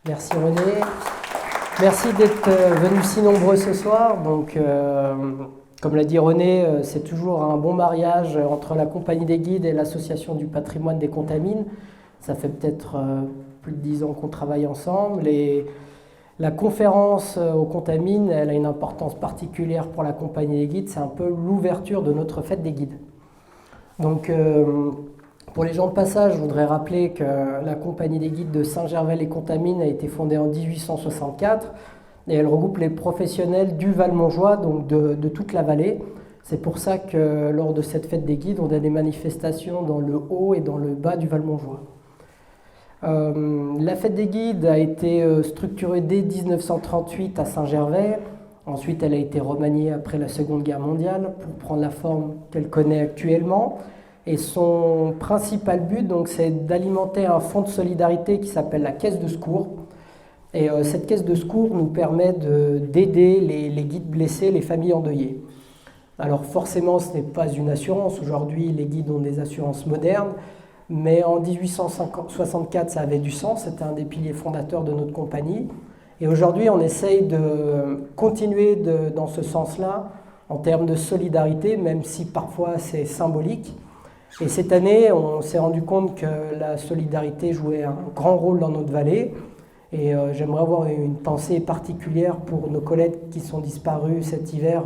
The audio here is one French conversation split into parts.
Merci René. Merci d'être venus si nombreux ce soir. Donc, comme l'a dit René, c'est toujours un bon mariage entre la Compagnie des Guides et l'Association du patrimoine des Contamines. Ça fait peut-être plus de 10 ans qu'on travaille ensemble. Et la conférence aux Contamines, elle a une importance particulière pour la Compagnie des Guides. C'est un peu l'ouverture de notre fête des guides. Donc, pour les gens de passage, je voudrais rappeler que la Compagnie des Guides de Saint-Gervais-les-Contamines a été fondée en 1864 et elle regroupe les professionnels du Val-Montjoie, donc de toute la vallée. C'est pour ça que lors de cette fête des guides, on a des manifestations dans le haut et dans le bas du Val-Montjoie. La fête des guides a été structurée dès 1938 à Saint-Gervais. Ensuite, elle a été remaniée après la Seconde Guerre mondiale pour prendre la forme qu'elle connaît actuellement. Et son principal but, donc, c'est d'alimenter un fonds de solidarité qui s'appelle la Caisse de secours. Et cette Caisse de secours nous permet d'aider les guides blessés, les familles endeuillées. Alors forcément, ce n'est pas une assurance. Aujourd'hui, les guides ont des assurances modernes. Mais en 1864, ça avait du sens. C'était un des piliers fondateurs de notre compagnie. Et aujourd'hui, on essaye de continuer dans ce sens-là en termes de solidarité, même si parfois c'est symbolique. Et cette année, on s'est rendu compte que la solidarité jouait un grand rôle dans notre vallée. Et j'aimerais avoir une pensée particulière pour nos collègues qui sont disparus cet hiver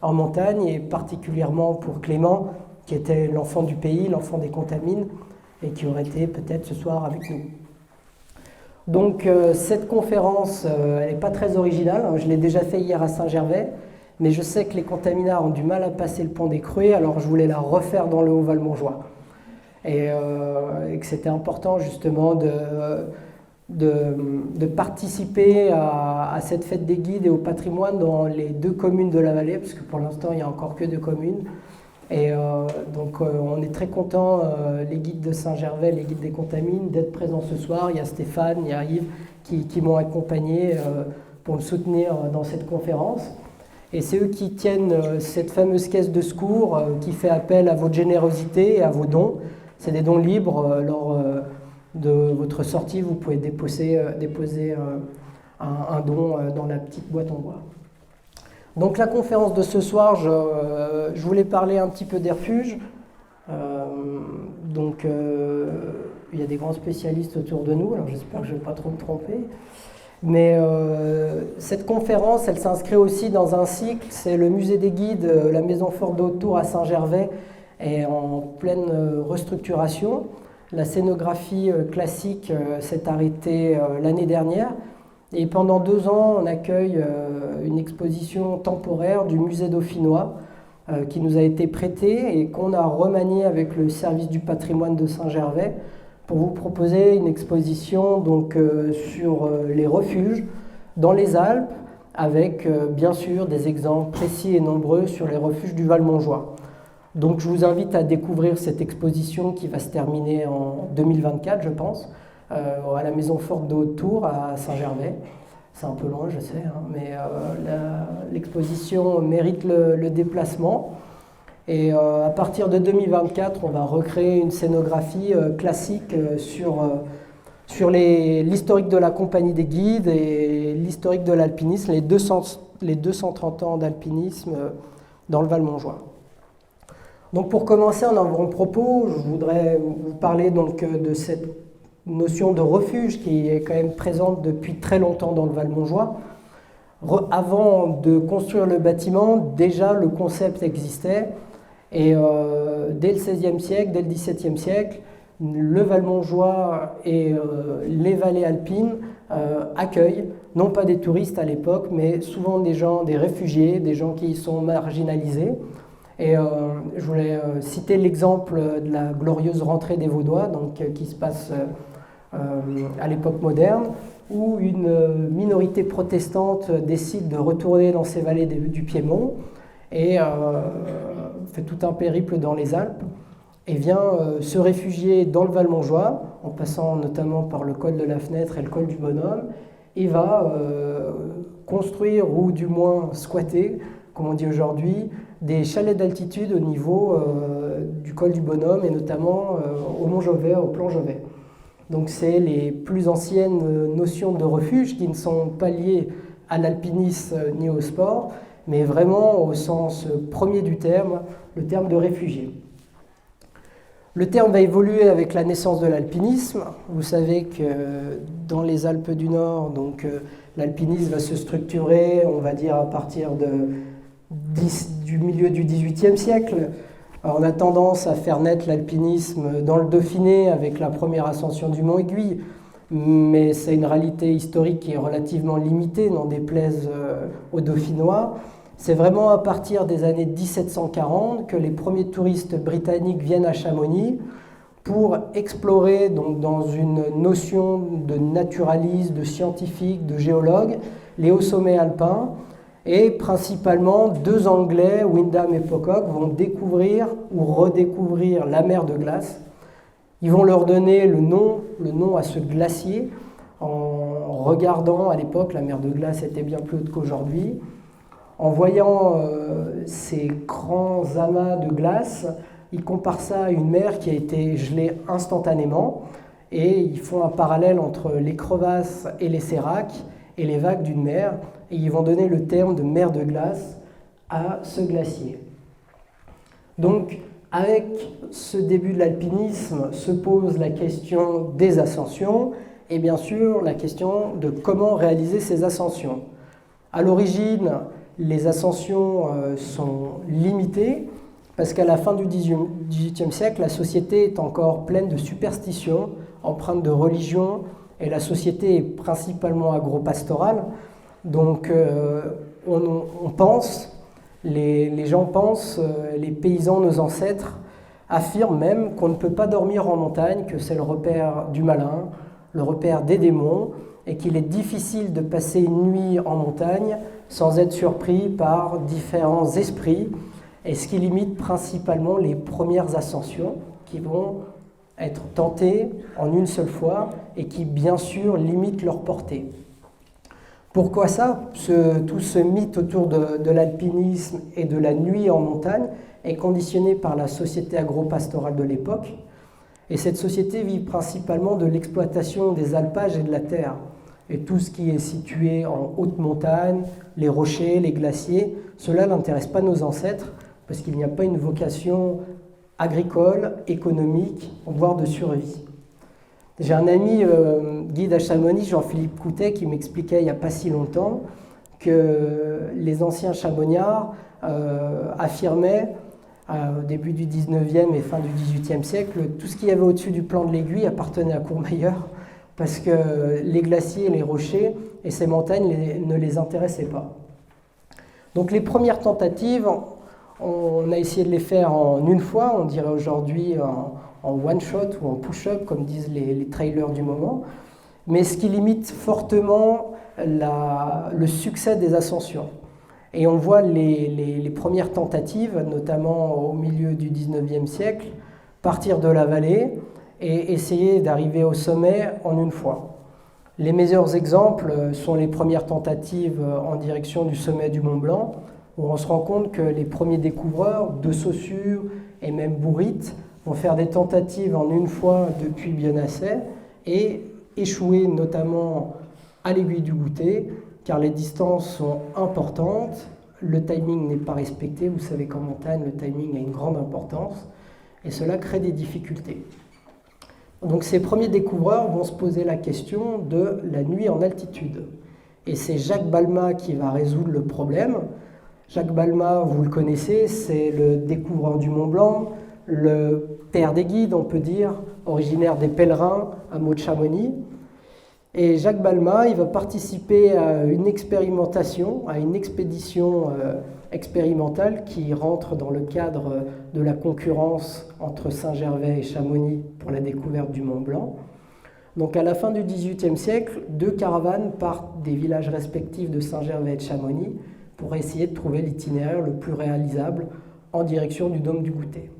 en montagne, et particulièrement pour Clément, qui était l'enfant du pays, l'enfant des Contamines, et qui aurait été peut-être ce soir avec nous. Donc cette conférence, elle n'est pas très originale. Je l'ai déjà fait hier à Saint-Gervais. Mais je sais que les contaminards ont du mal à passer le pont des Cruets, alors je voulais la refaire dans le Haut-Val-Montjoie. Et que c'était important justement de participer à cette fête des guides et au patrimoine dans les 2 communes de la vallée, parce que pour l'instant il n'y a encore que 2 communes. Et donc on est très contents, les guides de Saint-Gervais, les guides des Contamines, d'être présents ce soir. Il y a Stéphane, il y a Yves qui m'ont accompagné pour me soutenir dans cette conférence. Et c'est eux qui tiennent cette fameuse caisse de secours qui fait appel à votre générosité et à vos dons. C'est des dons libres. Lors de votre sortie, vous pouvez déposer un don dans la petite boîte en bois. Donc la conférence de ce soir, je voulais parler un petit peu des refuges. Il y a des grands spécialistes autour de nous, alors j'espère que je ne vais pas trop me tromper. Mais cette conférence, elle s'inscrit aussi dans un cycle. C'est le musée des guides, la maison forte de Haute-Tour à Saint-Gervais est en pleine restructuration. La scénographie classique s'est arrêtée l'année dernière. Et pendant 2 ans, on accueille une exposition temporaire du musée dauphinois qui nous a été prêtée et qu'on a remaniée avec le service du patrimoine de Saint-Gervais pour vous proposer une exposition donc, sur les refuges dans les Alpes, avec bien sûr des exemples précis et nombreux sur les refuges du Val-Montjoie. Donc je vous invite à découvrir cette exposition qui va se terminer en 2024, je pense, à la maison forte de Haute-Tour à Saint-Gervais. C'est un peu loin, je sais, hein, mais l'exposition mérite le déplacement. Et à partir de 2024, on va recréer une scénographie classique sur l'historique de la Compagnie des Guides et l'historique de l'alpinisme, les 230 ans d'alpinisme dans le Val-Montjoie. Donc pour commencer en avant-propos, je voudrais vous parler donc de cette notion de refuge qui est quand même présente depuis très longtemps dans le Val-Montjoie. Avant de construire le bâtiment, déjà le concept existait. Et dès le XVIe siècle, dès le XVIIe siècle, le Val-Montjoie et les vallées alpines accueillent, non pas des touristes à l'époque, mais souvent des gens, des réfugiés, des gens qui sont marginalisés. Et je voulais citer l'exemple de la glorieuse rentrée des Vaudois, donc, qui se passe à l'époque moderne, où une minorité protestante décide de retourner dans ces vallées du Piémont et fait tout un périple dans les Alpes et vient se réfugier dans le Val-Montjoie, en passant notamment par le col de la Fenêtre et le col du Bonhomme, et va construire, ou du moins squatter, comme on dit aujourd'hui, des chalets d'altitude au niveau du col du Bonhomme et notamment au Mont Jovet, au plan Jovet. Donc c'est les plus anciennes notions de refuge qui ne sont pas liées à l'alpinisme ni au sport, mais vraiment au sens premier du terme, le terme de réfugié. Le terme va évoluer avec la naissance de l'alpinisme. Vous savez que dans les Alpes du Nord, l'alpinisme va se structurer, on va dire, à partir du milieu du XVIIIe siècle. Alors, on a tendance à faire naître l'alpinisme dans le Dauphiné avec la première ascension du Mont Aiguille, mais c'est une réalité historique qui est relativement limitée, n'en déplaise aux Dauphinois. C'est vraiment à partir des années 1740 que les premiers touristes britanniques viennent à Chamonix pour explorer, donc, dans une notion de naturaliste, de scientifique, de géologue, les hauts sommets alpins. Et principalement, deux Anglais, Wyndham et Pocock, vont découvrir ou redécouvrir la mer de glace. Ils vont leur donner le nom à ce glacier en regardant, à l'époque, la mer de glace était bien plus haute qu'aujourd'hui. En voyant ces grands amas de glace, ils comparent ça à une mer qui a été gelée instantanément et ils font un parallèle entre les crevasses et les séracs et les vagues d'une mer et ils vont donner le terme de mer de glace à ce glacier. Donc, avec ce début de l'alpinisme se pose la question des ascensions et bien sûr la question de comment réaliser ces ascensions. À l'origine, les ascensions sont limitées parce qu'à la fin du XVIIIe siècle, la société est encore pleine de superstitions, empreinte de religion, et la société est principalement agro-pastorale. Donc on pense, les gens pensent, les paysans, nos ancêtres, affirment même qu'on ne peut pas dormir en montagne, que c'est le repère du malin, le repère des démons, et qu'il est difficile de passer une nuit en montagne sans être surpris par différents esprits, et ce qui limite principalement les premières ascensions qui vont être tentées en une seule fois et qui bien sûr limitent leur portée. Pourquoi ça ? Tout ce mythe autour de l'alpinisme et de la nuit en montagne est conditionné par la société agro-pastorale de l'époque, et cette société vit principalement de l'exploitation des alpages et de la terre. Et tout ce qui est situé en haute montagne, les rochers, les glaciers, cela n'intéresse pas nos ancêtres parce qu'il n'y a pas une vocation agricole, économique, voire de survie. J'ai un ami guide à Chamonix, Jean-Philippe Coutet, qui m'expliquait il n'y a pas si longtemps que les anciens chamoniards affirmaient au début du 19e et fin du 18e siècle, tout ce qu'il y avait au-dessus du plan de l'Aiguille appartenait à Courmayeur, parce que les glaciers, les rochers et ces montagnes ne les intéressaient pas. Donc les premières tentatives, on a essayé de les faire en une fois, on dirait aujourd'hui en one-shot ou en push-up, comme disent les trailers du moment, mais ce qui limite fortement le succès des ascensions. Et on voit les premières tentatives, notamment au milieu du 19e siècle, partir de la vallée et essayer d'arriver au sommet en une fois. Les meilleurs exemples sont les premières tentatives en direction du sommet du Mont Blanc, où on se rend compte que les premiers découvreurs de Saussure et même Bourritte vont faire des tentatives en une fois depuis Bionasset et échouer notamment à l'Aiguille du Goûter, car les distances sont importantes, le timing n'est pas respecté, vous savez qu'en montagne le timing a une grande importance, et cela crée des difficultés. Donc ces premiers découvreurs vont se poser la question de la nuit en altitude. Et c'est Jacques Balmat qui va résoudre le problème. Jacques Balmat, vous le connaissez, c'est le découvreur du Mont Blanc, le père des guides, on peut dire, originaire des pèlerins, hameau de Chamonix. Et Jacques Balmat, il va participer à une expérimentation, à une expédition expérimentale qui rentre dans le cadre de la concurrence entre Saint-Gervais et Chamonix pour la découverte du Mont Blanc. Donc à la fin du XVIIIe siècle, deux caravanes partent des villages respectifs de Saint-Gervais et de Chamonix pour essayer de trouver l'itinéraire le plus réalisable en direction du Dôme du Goûter.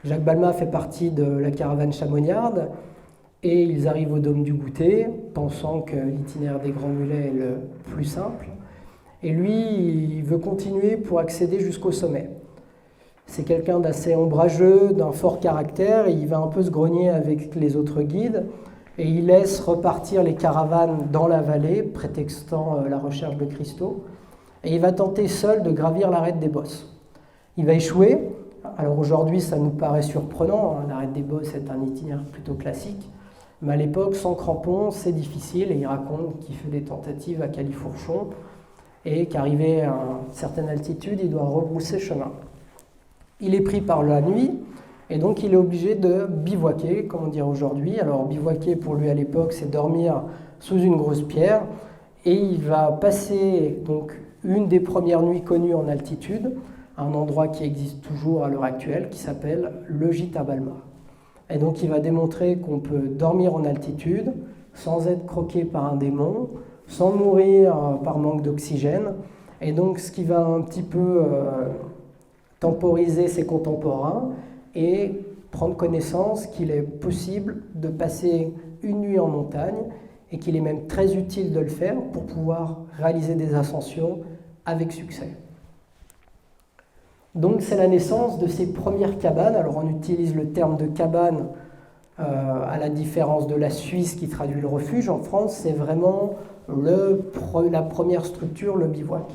Jacques Balmat fait partie de la caravane chamoniarde et ils arrivent au Dôme du Goûter, pensant que l'itinéraire des Grands Mulets est le plus simple. Et lui, il veut continuer pour accéder jusqu'au sommet. C'est quelqu'un d'assez ombrageux, d'un fort caractère, et il va un peu se grogner avec les autres guides, et il laisse repartir les caravanes dans la vallée, prétextant la recherche de cristaux, et il va tenter seul de gravir l'arête des Bosses. Il va échouer. Alors aujourd'hui, ça nous paraît surprenant, hein, l'arête des Bosses est un itinéraire plutôt classique, mais à l'époque, sans crampons, c'est difficile, et il raconte qu'il fait des tentatives à Califourchon, et qu'arrivé à une certaine altitude, il doit rebrousser chemin. Il est pris par la nuit, et donc il est obligé de bivouaquer, comme on dirait aujourd'hui. Alors bivouaquer pour lui à l'époque, c'est dormir sous une grosse pierre, et il va passer donc une des premières nuits connues en altitude, à un endroit qui existe toujours à l'heure actuelle, qui s'appelle le gîte à Balma. Et donc il va démontrer qu'on peut dormir en altitude, sans être croqué par un démon, sans mourir par manque d'oxygène. Et donc ce qui va un petit peu temporiser ses contemporains et prendre connaissance qu'il est possible de passer une nuit en montagne et qu'il est même très utile de le faire pour pouvoir réaliser des ascensions avec succès. Donc c'est la naissance de ces premières cabanes. Alors on utilise le terme de cabane à la différence de la Suisse qui traduit le refuge. En France, c'est vraiment la première structure, le bivouac.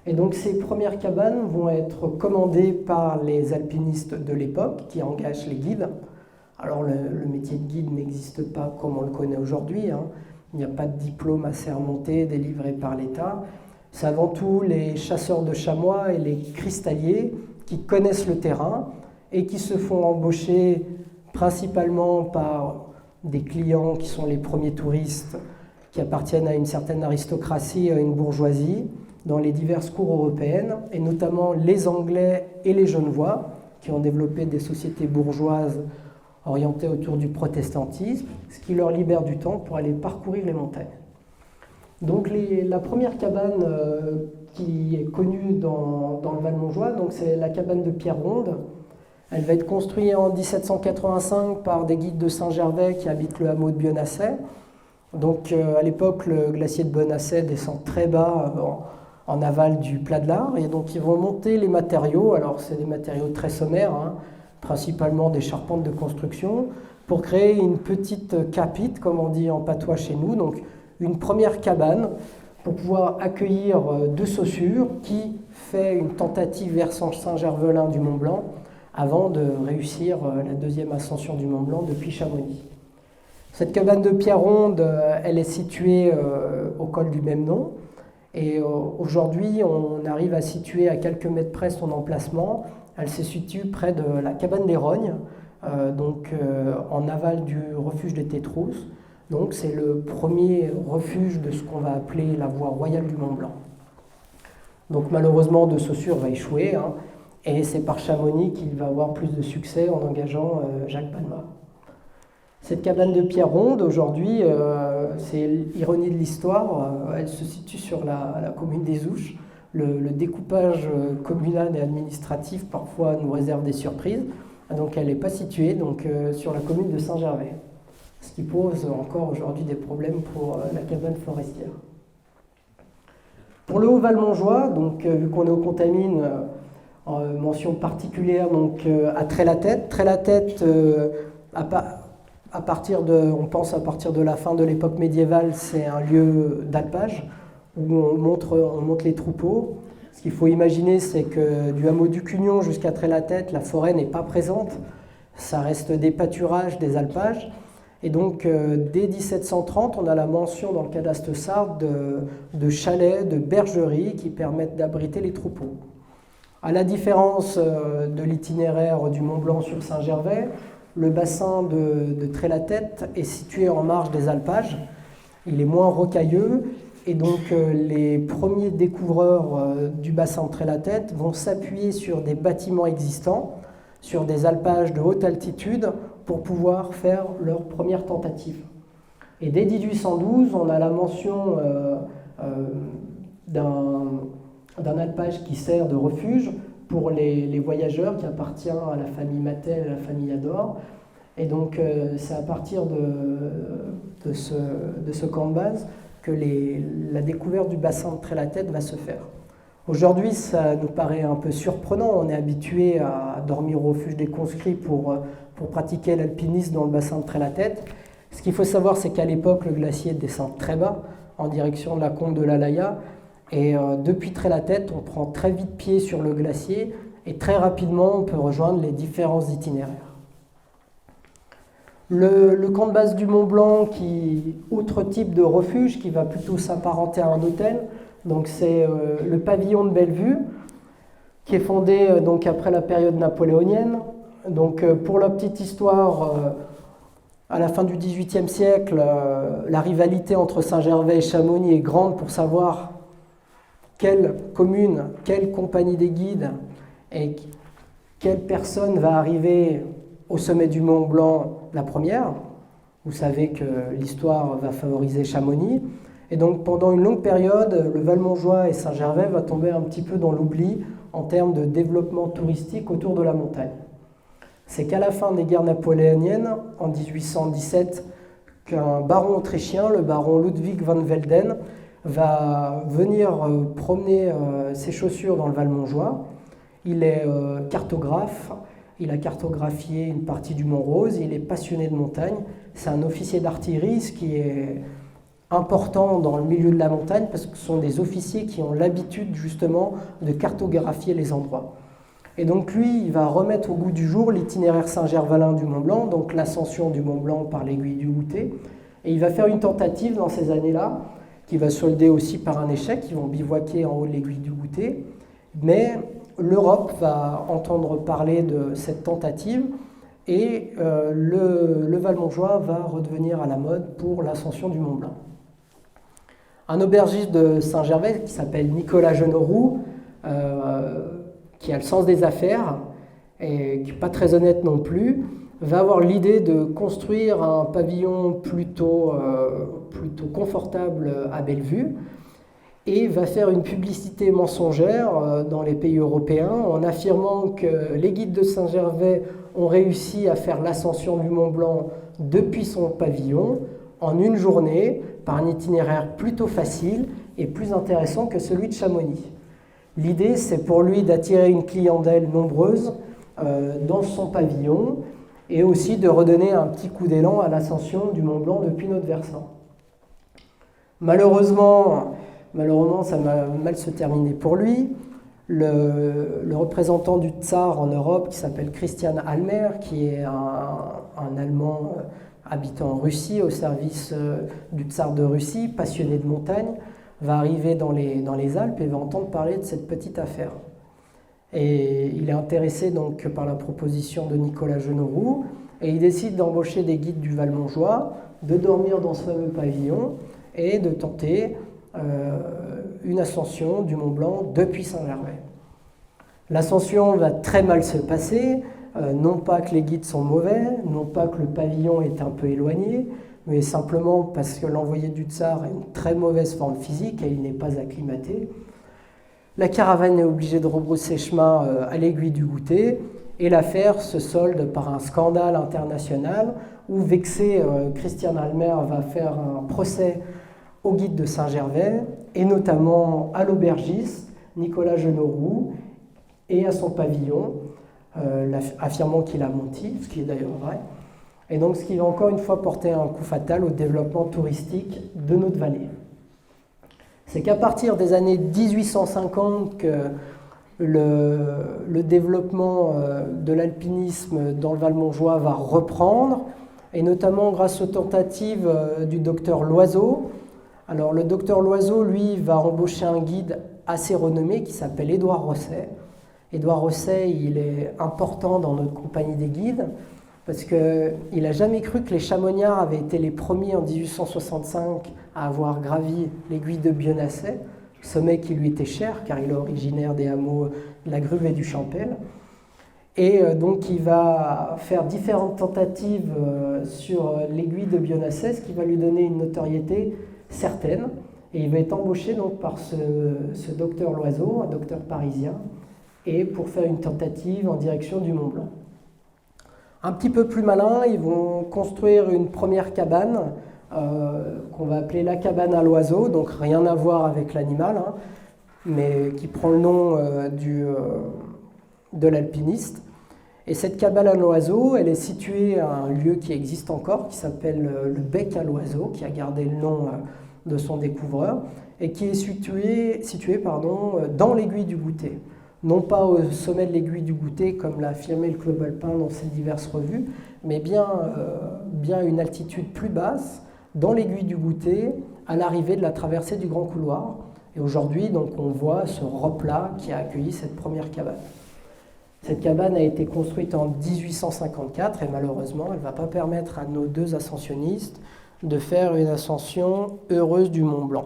Et donc ces premières cabanes vont être commandées par les alpinistes de l'époque qui engagent les guides. Alors le métier de guide n'existe pas comme on le connaît aujourd'hui, hein. Il n'y a pas de diplôme assermenté délivré par l'État. C'est avant tout les chasseurs de chamois et les cristalliers qui connaissent le terrain et qui se font embaucher principalement par des clients qui sont les premiers touristes qui appartiennent à une certaine aristocratie, à une bourgeoisie, dans les diverses cours européennes, et notamment les Anglais et les Genevois, qui ont développé des sociétés bourgeoises orientées autour du protestantisme, ce qui leur libère du temps pour aller parcourir les montagnes. Donc la première cabane qui est connue dans le Val-Montjoie, c'est la cabane de Pierre Ronde. Elle va être construite en 1785 par des guides de Saint-Gervais qui habitent le hameau de Bionasset. Donc à l'époque, le glacier de Bionasset descend très bas en aval du plat de l'Ar, et donc ils vont monter les matériaux. Alors c'est des matériaux très sommaires, hein, principalement des charpentes de construction, pour créer une petite capite, comme on dit en patois chez nous, donc une première cabane pour pouvoir accueillir deux Saussures qui fait une tentative versant Saint-Gervelin du Mont Blanc avant de réussir la deuxième ascension du Mont Blanc depuis Chamonix. Cette cabane de Pierre Ronde, elle est située au col du même nom. Et aujourd'hui, on arrive à situer à quelques mètres près son emplacement. Elle se situe près de la cabane des Rognes, en aval du refuge des Tétrousses. Donc c'est le premier refuge de ce qu'on va appeler la voie royale du Mont Blanc. Donc malheureusement, de Saussure va échouer, hein, et c'est par Chamonix qu'il va avoir plus de succès en engageant Jacques Balma. Cette cabane de Pierre Ronde, aujourd'hui, c'est l'ironie de l'histoire, elle se situe sur la commune des Ouches. Le découpage communal et administratif parfois nous réserve des surprises. Donc elle n'est pas située sur la commune de Saint-Gervais, ce qui pose encore aujourd'hui des problèmes pour la cabane forestière. Pour le Haut-Val-Montjoie, vu qu'on est aux Contamines, mention particulière à Trait-la-Tête. Trait-la-Tête, on pense à partir de la fin de l'époque médiévale, c'est un lieu d'alpage où on monte les troupeaux. Ce qu'il faut imaginer, c'est que du hameau du Cugnon jusqu'à Trait-la-Tête, la forêt n'est pas présente. Ça reste des pâturages, des alpages. Et donc, dès 1730, on a la mention dans le cadastre sarde de chalets, de bergeries qui permettent d'abriter les troupeaux. À la différence de l'itinéraire du Mont Blanc sur Saint-Gervais, le bassin de Trait-la-Tête est situé en marge des alpages. Il est moins rocailleux, et donc les premiers découvreurs du bassin de Trait-la-Tête vont s'appuyer sur des bâtiments existants, sur des alpages de haute altitude, pour pouvoir faire leur première tentative. Et dès 1812, on a la mention d'un alpage qui sert de refuge pour les voyageurs, qui appartient à la famille Mattel et à la famille Ador. Et donc c'est à partir de ce camp de base que la découverte du bassin de Trait-la-Tête va se faire. Aujourd'hui, ça nous paraît un peu surprenant. On est habitué à dormir au refuge des conscrits pour pratiquer l'alpinisme dans le bassin de Trait-la-Tête. Ce qu'il faut savoir, c'est qu'à l'époque, le glacier descend très bas en direction de la combe de l'Alaïa. Et depuis Trait-la-Tête, on prend très vite pied sur le glacier et très rapidement, on peut rejoindre les différents itinéraires. Le camp de base du Mont Blanc, autre type de refuge, qui va plutôt s'apparenter à un hôtel, donc c'est le pavillon de Bellevue, qui est fondé donc après la période napoléonienne. Donc pour la petite histoire, à la fin du XVIIIe siècle, la rivalité entre Saint-Gervais et Chamonix est grande pour savoir quelle commune, quelle compagnie des guides et quelle personne va arriver au sommet du Mont Blanc la première. Vous savez que l'histoire va favoriser Chamonix. Et donc pendant une longue période, le Valmontjoie et Saint-Gervais va tomber un petit peu dans l'oubli en termes de développement touristique autour de la montagne. C'est qu'à la fin des guerres napoléoniennes, en 1817, qu'un baron autrichien, le baron Ludwig van Velden, va venir promener ses chaussures dans le Valmontjoie. Il est cartographe, il a cartographié une partie du Mont Rose, il est passionné de montagne. C'est un officier d'artillerie, ce qui est important dans le milieu de la montagne parce que ce sont des officiers qui ont l'habitude justement de cartographier les endroits. Et donc lui, il va remettre au goût du jour l'itinéraire Saint-Gervalin du Mont Blanc, donc l'ascension du Mont Blanc par l'aiguille du Goutet. Et il va faire une tentative dans ces années-là, qui va solder aussi par un échec. Ils vont bivouaquer en haut de l'aiguille du Goutet. Mais l'Europe va entendre parler de cette tentative et le Valmontjoie va redevenir à la mode pour l'ascension du Mont Blanc. Un aubergiste de Saint-Gervais qui s'appelle Nicolas Genoroux, qui a le sens des affaires et qui n'est pas très honnête non plus, va avoir l'idée de construire un pavillon plutôt confortable à Bellevue et va faire une publicité mensongère dans les pays européens en affirmant que les guides de Saint-Gervais ont réussi à faire l'ascension du Mont Blanc depuis son pavillon en une journée par un itinéraire plutôt facile et plus intéressant que celui de Chamonix. L'idée, c'est pour lui d'attirer une clientèle nombreuse dans son pavillon et aussi de redonner un petit coup d'élan à l'ascension du Mont Blanc depuis notre versant. Malheureusement, ça va mal se terminer pour lui. Le représentant du tsar en Europe, qui s'appelle Christian Almer, qui est un Allemand habitant en Russie, au service du tsar de Russie, passionné de montagne, va arriver dans les Alpes et va entendre parler de cette petite affaire. Et il est intéressé donc par la proposition de Nicolas Genoroux et il décide d'embaucher des guides du Valmontjoie, de dormir dans ce fameux pavillon et de tenter une ascension du Mont Blanc depuis Saint-Gervais. L'ascension va très mal se passer, non pas que les guides sont mauvais, non pas que le pavillon est un peu éloigné, mais simplement parce que l'envoyé du tsar a une très mauvaise forme physique et il n'est pas acclimaté. La caravane est obligée de rebrousser chemin à l'aiguille du Goutet et l'affaire se solde par un scandale international où, vexé, Christian Almer va faire un procès au guide de Saint-Gervais et notamment à l'aubergiste Nicolas Genoroux et à son pavillon, affirmant qu'il a menti, ce qui est d'ailleurs vrai. Et donc ce qui va encore une fois porter un coup fatal au développement touristique de notre vallée. C'est qu'à partir des années 1850 que le développement de l'alpinisme dans le Valmontjoie va reprendre, et notamment grâce aux tentatives du docteur Loiseau. Alors le docteur Loiseau, lui, va embaucher un guide assez renommé qui s'appelle Édouard Rosset. Édouard Rosset, il est important dans notre compagnie des guides, parce qu'il n'a jamais cru que les Chamoniards avaient été les premiers en 1865 à avoir gravi l'aiguille de Bionasset, sommet qui lui était cher car il est originaire des hameaux de la Gruve et du Champel. Et donc il va faire différentes tentatives sur l'aiguille de Bionasset, ce qui va lui donner une notoriété certaine. Et il va être embauché donc par ce docteur Loiseau, un docteur parisien, et pour faire une tentative en direction du Mont Blanc. Un petit peu plus malin, ils vont construire une première cabane qu'on va appeler la cabane à l'oiseau, donc rien à voir avec l'animal, hein, mais qui prend le nom de l'alpiniste. Et cette cabane à l'oiseau, elle est située à un lieu qui existe encore, qui s'appelle le Bec à l'oiseau, qui a gardé le nom de son découvreur, et qui est situé dans l'aiguille du Goûter. Non pas au sommet de l'aiguille du Goûter, comme l'a affirmé le Club alpin dans ses diverses revues, mais bien à une altitude plus basse, dans l'aiguille du Goûter, à l'arrivée de la traversée du Grand Couloir. Et aujourd'hui, donc, on voit ce replat qui a accueilli cette première cabane. Cette cabane a été construite en 1854 et malheureusement, elle ne va pas permettre à nos 2 ascensionnistes de faire une ascension heureuse du Mont Blanc.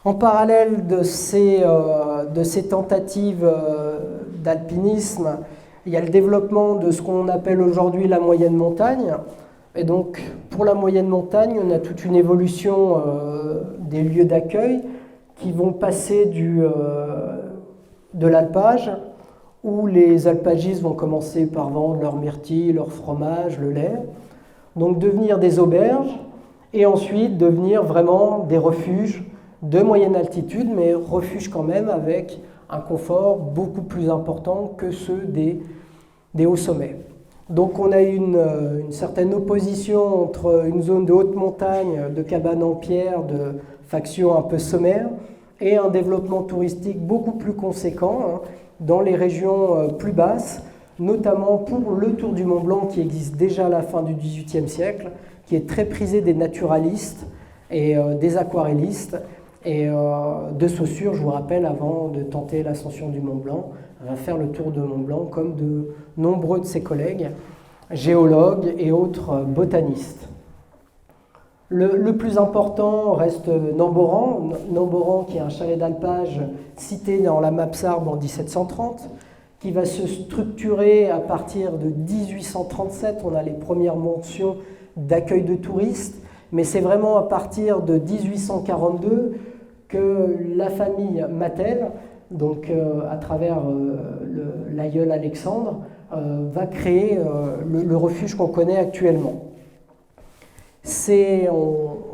En parallèle de ces tentatives d'alpinisme, il y a le développement de ce qu'on appelle aujourd'hui la moyenne montagne. Et donc, pour la moyenne montagne, on a toute une évolution des lieux d'accueil qui vont passer de l'alpage, où les alpagistes vont commencer par vendre leur myrtille, leur fromage, le lait, donc devenir des auberges, et ensuite devenir vraiment des refuges de moyenne altitude, mais refuges quand même avec un confort beaucoup plus important que ceux des hauts sommets. Donc on a une certaine opposition entre une zone de haute montagne, de cabanes en pierre, de factions un peu sommaires, et un développement touristique beaucoup plus conséquent dans les régions plus basses, notamment pour le Tour du Mont Blanc qui existe déjà à la fin du XVIIIe siècle, qui est très prisé des naturalistes et des aquarellistes. Et de Saussure, je vous rappelle, avant de tenter l'ascension du Mont Blanc, va faire le tour de Mont Blanc comme de nombreux de ses collègues, géologues et autres botanistes. Le plus important reste Namboran. Namboran, qui est un chalet d'alpage cité dans la Mapsarbe en 1730, qui va se structurer à partir de 1837. On a les premières mentions d'accueil de touristes, mais c'est vraiment à partir de 1842 que la famille Mattel, donc à travers l'aïeul Alexandre, va créer le refuge qu'on connaît actuellement.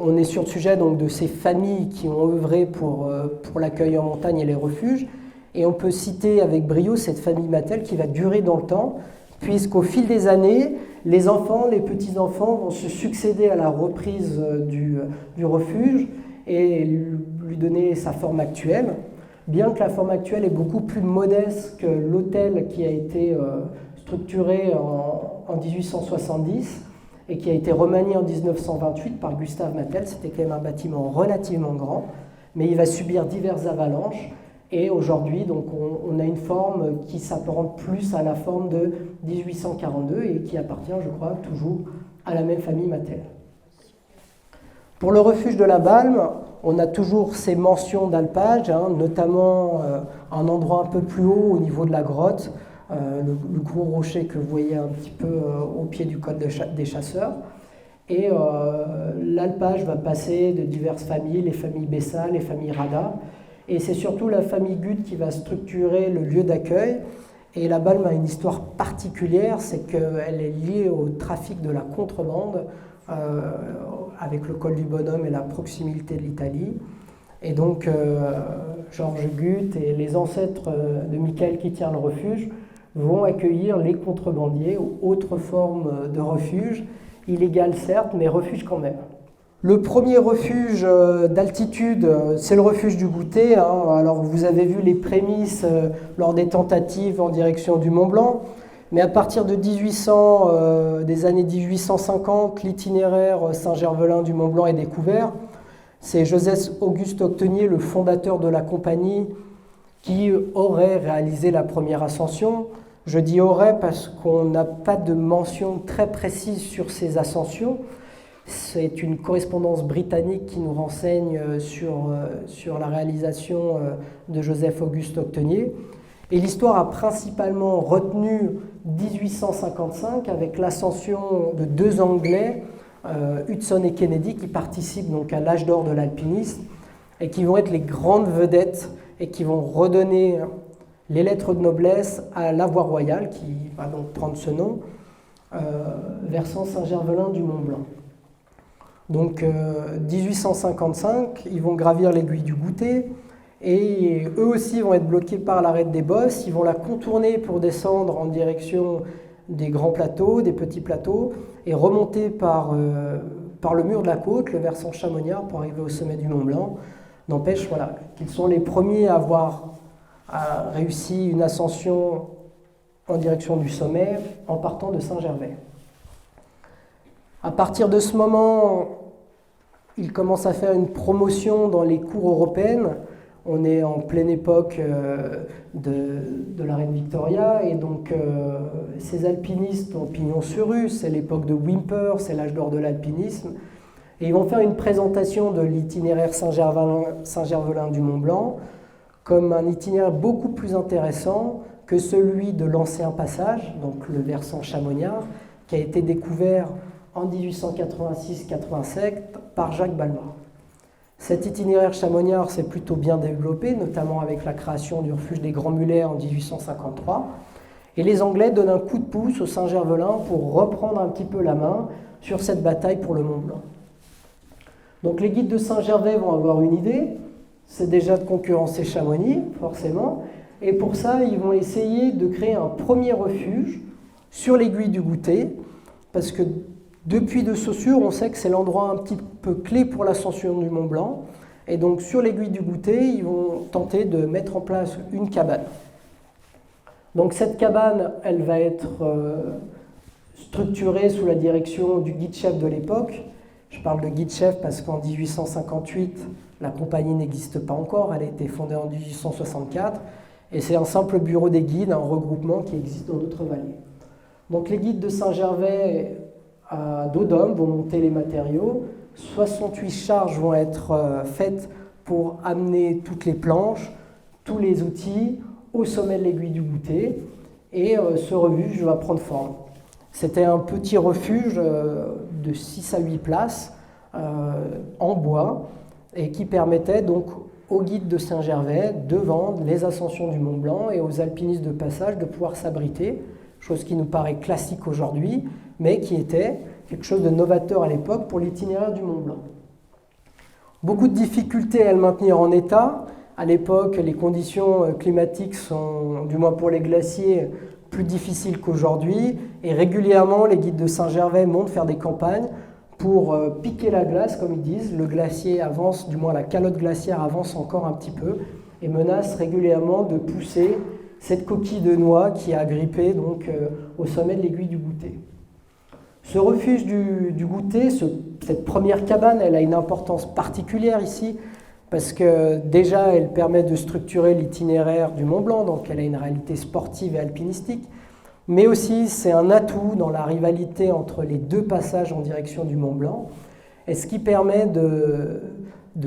On est sur le sujet donc, de ces familles qui ont œuvré pour l'accueil en montagne et les refuges, et on peut citer avec brio cette famille Mattel qui va durer dans le temps, puisqu'au fil des années, les enfants, les petits-enfants vont se succéder à la reprise du refuge et lui donner sa forme actuelle, bien que la forme actuelle est beaucoup plus modeste que l'hôtel qui a été structuré en 1870 et qui a été remanié en 1928 par Gustave Mattel. C'était quand même un bâtiment relativement grand, mais il va subir diverses avalanches. Et aujourd'hui, donc, on a une forme qui s'apparente plus à la forme de 1842 et qui appartient, je crois, toujours à la même famille Mattel. Pour le refuge de la Balme, on a toujours ces mentions d'alpage, notamment un endroit un peu plus haut au niveau de la grotte, le gros rocher que vous voyez un petit peu au pied du col des chasseurs. Et l'alpage va passer de diverses familles, les familles Bessa, les familles Rada. Et c'est surtout la famille Guth qui va structurer le lieu d'accueil. Et la Balme a une histoire particulière, c'est qu'elle est liée au trafic de la contrebande avec le col du Bonhomme et la proximité de l'Italie. Et donc Georges Guth et les ancêtres de Michael qui tient le refuge vont accueillir les contrebandiers ou autres formes de refuge, illégales certes, mais refuge quand même. Le premier refuge d'altitude, c'est le refuge du Goûter. Alors vous avez vu les prémices lors des tentatives en direction du Mont Blanc, mais à partir de des années 1850, l'itinéraire Saint-Gervelin du Mont Blanc est découvert. C'est Joseph-Auguste Octenier, le fondateur de la compagnie, qui aurait réalisé la première ascension. Je dis aurait parce qu'on n'a pas de mention très précise sur ces ascensions. C'est une correspondance britannique qui nous renseigne sur la réalisation de Joseph-Auguste Octenier. Et l'histoire a principalement retenu 1855 avec l'ascension de 2 Anglais, Hudson et Kennedy, qui participent donc à l'âge d'or de l'alpinisme et qui vont être les grandes vedettes et qui vont redonner les lettres de noblesse à la voie royale, qui va donc prendre ce nom, versant Saint-Gervelin du Mont Blanc. Donc 1855, ils vont gravir l'aiguille du Goûter Et eux aussi vont être bloqués par l'arête des bosses. Ils vont la contourner pour descendre en direction des grands plateaux, des petits plateaux, et remonter par le mur de la côte, le versant chamoniard, pour arriver au sommet du Mont Blanc. N'empêche qu'ils sont les premiers à avoir réussi une ascension en direction du sommet en partant de Saint-Gervais. À partir de ce moment, ils commencent à faire une promotion dans les cours européennes. On est en pleine époque de la reine Victoria, et donc ces alpinistes ont pignon sur rue. C'est l'époque de Whymper, c'est l'âge d'or de l'alpinisme. Et ils vont faire une présentation de l'itinéraire Saint-Gervelin du Mont Blanc comme un itinéraire beaucoup plus intéressant que celui de l'ancien passage, donc le versant chamoniard, qui a été découvert en 1886-87 par Jacques Balmat. Cet itinéraire chamoniard s'est plutôt bien développé, notamment avec la création du refuge des Grands Mulets en 1853. Et les Anglais donnent un coup de pouce au Saint-Gervelin pour reprendre un petit peu la main sur cette bataille pour le Mont Blanc. Donc les guides de Saint-Gervais vont avoir une idée, c'est déjà de concurrencer Chamonix, forcément. Et pour ça, ils vont essayer de créer un premier refuge sur l'aiguille du Goutet, parce que depuis de Saussure, on sait que c'est l'endroit un petit peu clé pour l'ascension du Mont Blanc. Et donc sur l'aiguille du Goutet, ils vont tenter de mettre en place une cabane. Donc cette cabane, elle va être structurée sous la direction du guide-chef de l'époque. Je parle de guide-chef parce qu'en 1858, la compagnie n'existe pas encore, elle a été fondée en 1864. Et c'est un simple bureau des guides, un regroupement qui existe dans d'autres vallées. Donc les guides de Saint-Gervais à dos d'homme vont monter les matériaux. 68 charges vont être faites pour amener toutes les planches, tous les outils au sommet de l'aiguille du Goutet. Et ce refuge va prendre forme. C'était un petit refuge de 6 à 8 places en bois et qui permettait donc aux guides de Saint-Gervais de vendre les ascensions du Mont Blanc et aux alpinistes de passage de pouvoir s'abriter, chose qui nous paraît classique aujourd'hui, mais qui était quelque chose de novateur à l'époque pour l'itinéraire du Mont Blanc. Beaucoup de difficultés à le maintenir en état. À l'époque, les conditions climatiques sont, du moins pour les glaciers, plus difficiles qu'aujourd'hui, et régulièrement les guides de Saint-Gervais montent faire des campagnes pour piquer la glace, comme ils disent. Le glacier avance, du moins la calotte glaciaire avance encore un petit peu, et menace régulièrement de pousser cette coquille de noix qui est agrippée donc, au sommet de l'aiguille du Goutet. Ce refuge du Goutet, cette première cabane, elle a une importance particulière ici, parce que déjà elle permet de structurer l'itinéraire du Mont Blanc, donc elle a une réalité sportive et alpinistique, mais aussi c'est un atout dans la rivalité entre les deux passages en direction du Mont Blanc, et ce qui permet de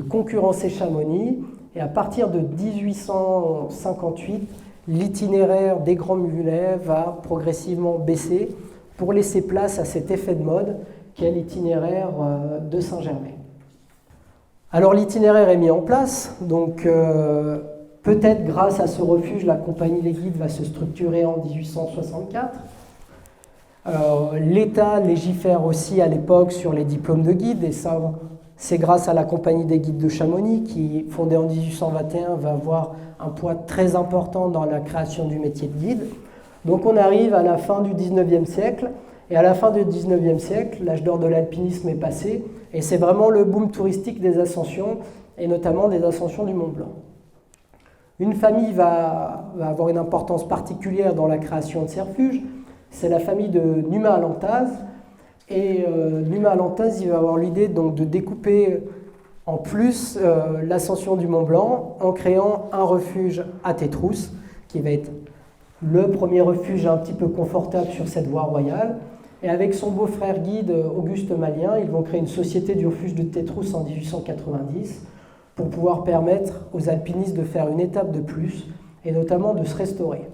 concurrencer Chamonix. Et à partir de 1858, l'itinéraire des Grands Mulets va progressivement baisser pour laisser place à cet effet de mode qu'est l'itinéraire de Saint-Gervais. Alors l'itinéraire est mis en place, donc peut-être grâce à ce refuge, la compagnie des guides va se structurer en 1864. L'État légifère aussi à l'époque sur les diplômes de guide, et ça, c'est grâce à la compagnie des guides de Chamonix qui, fondée en 1821, va avoir un poids très important dans la création du métier de guide. Donc on arrive à la fin du 19e siècle, et à la fin du 19e siècle, l'âge d'or de l'alpinisme est passé, et c'est vraiment le boom touristique des ascensions, et notamment des ascensions du Mont Blanc. Une famille va avoir une importance particulière dans la création de ces refuges, c'est la famille de Numa-Alantaz, et Numa-Alantaz, il va avoir l'idée donc de découper en plus l'ascension du Mont Blanc en créant un refuge à Tétrousse, qui va être le premier refuge un petit peu confortable sur cette voie royale. Et avec son beau-frère guide Auguste Malien, ils vont créer une société du refuge de Tétrousse en 1890 pour pouvoir permettre aux alpinistes de faire une étape de plus et notamment de se restaurer.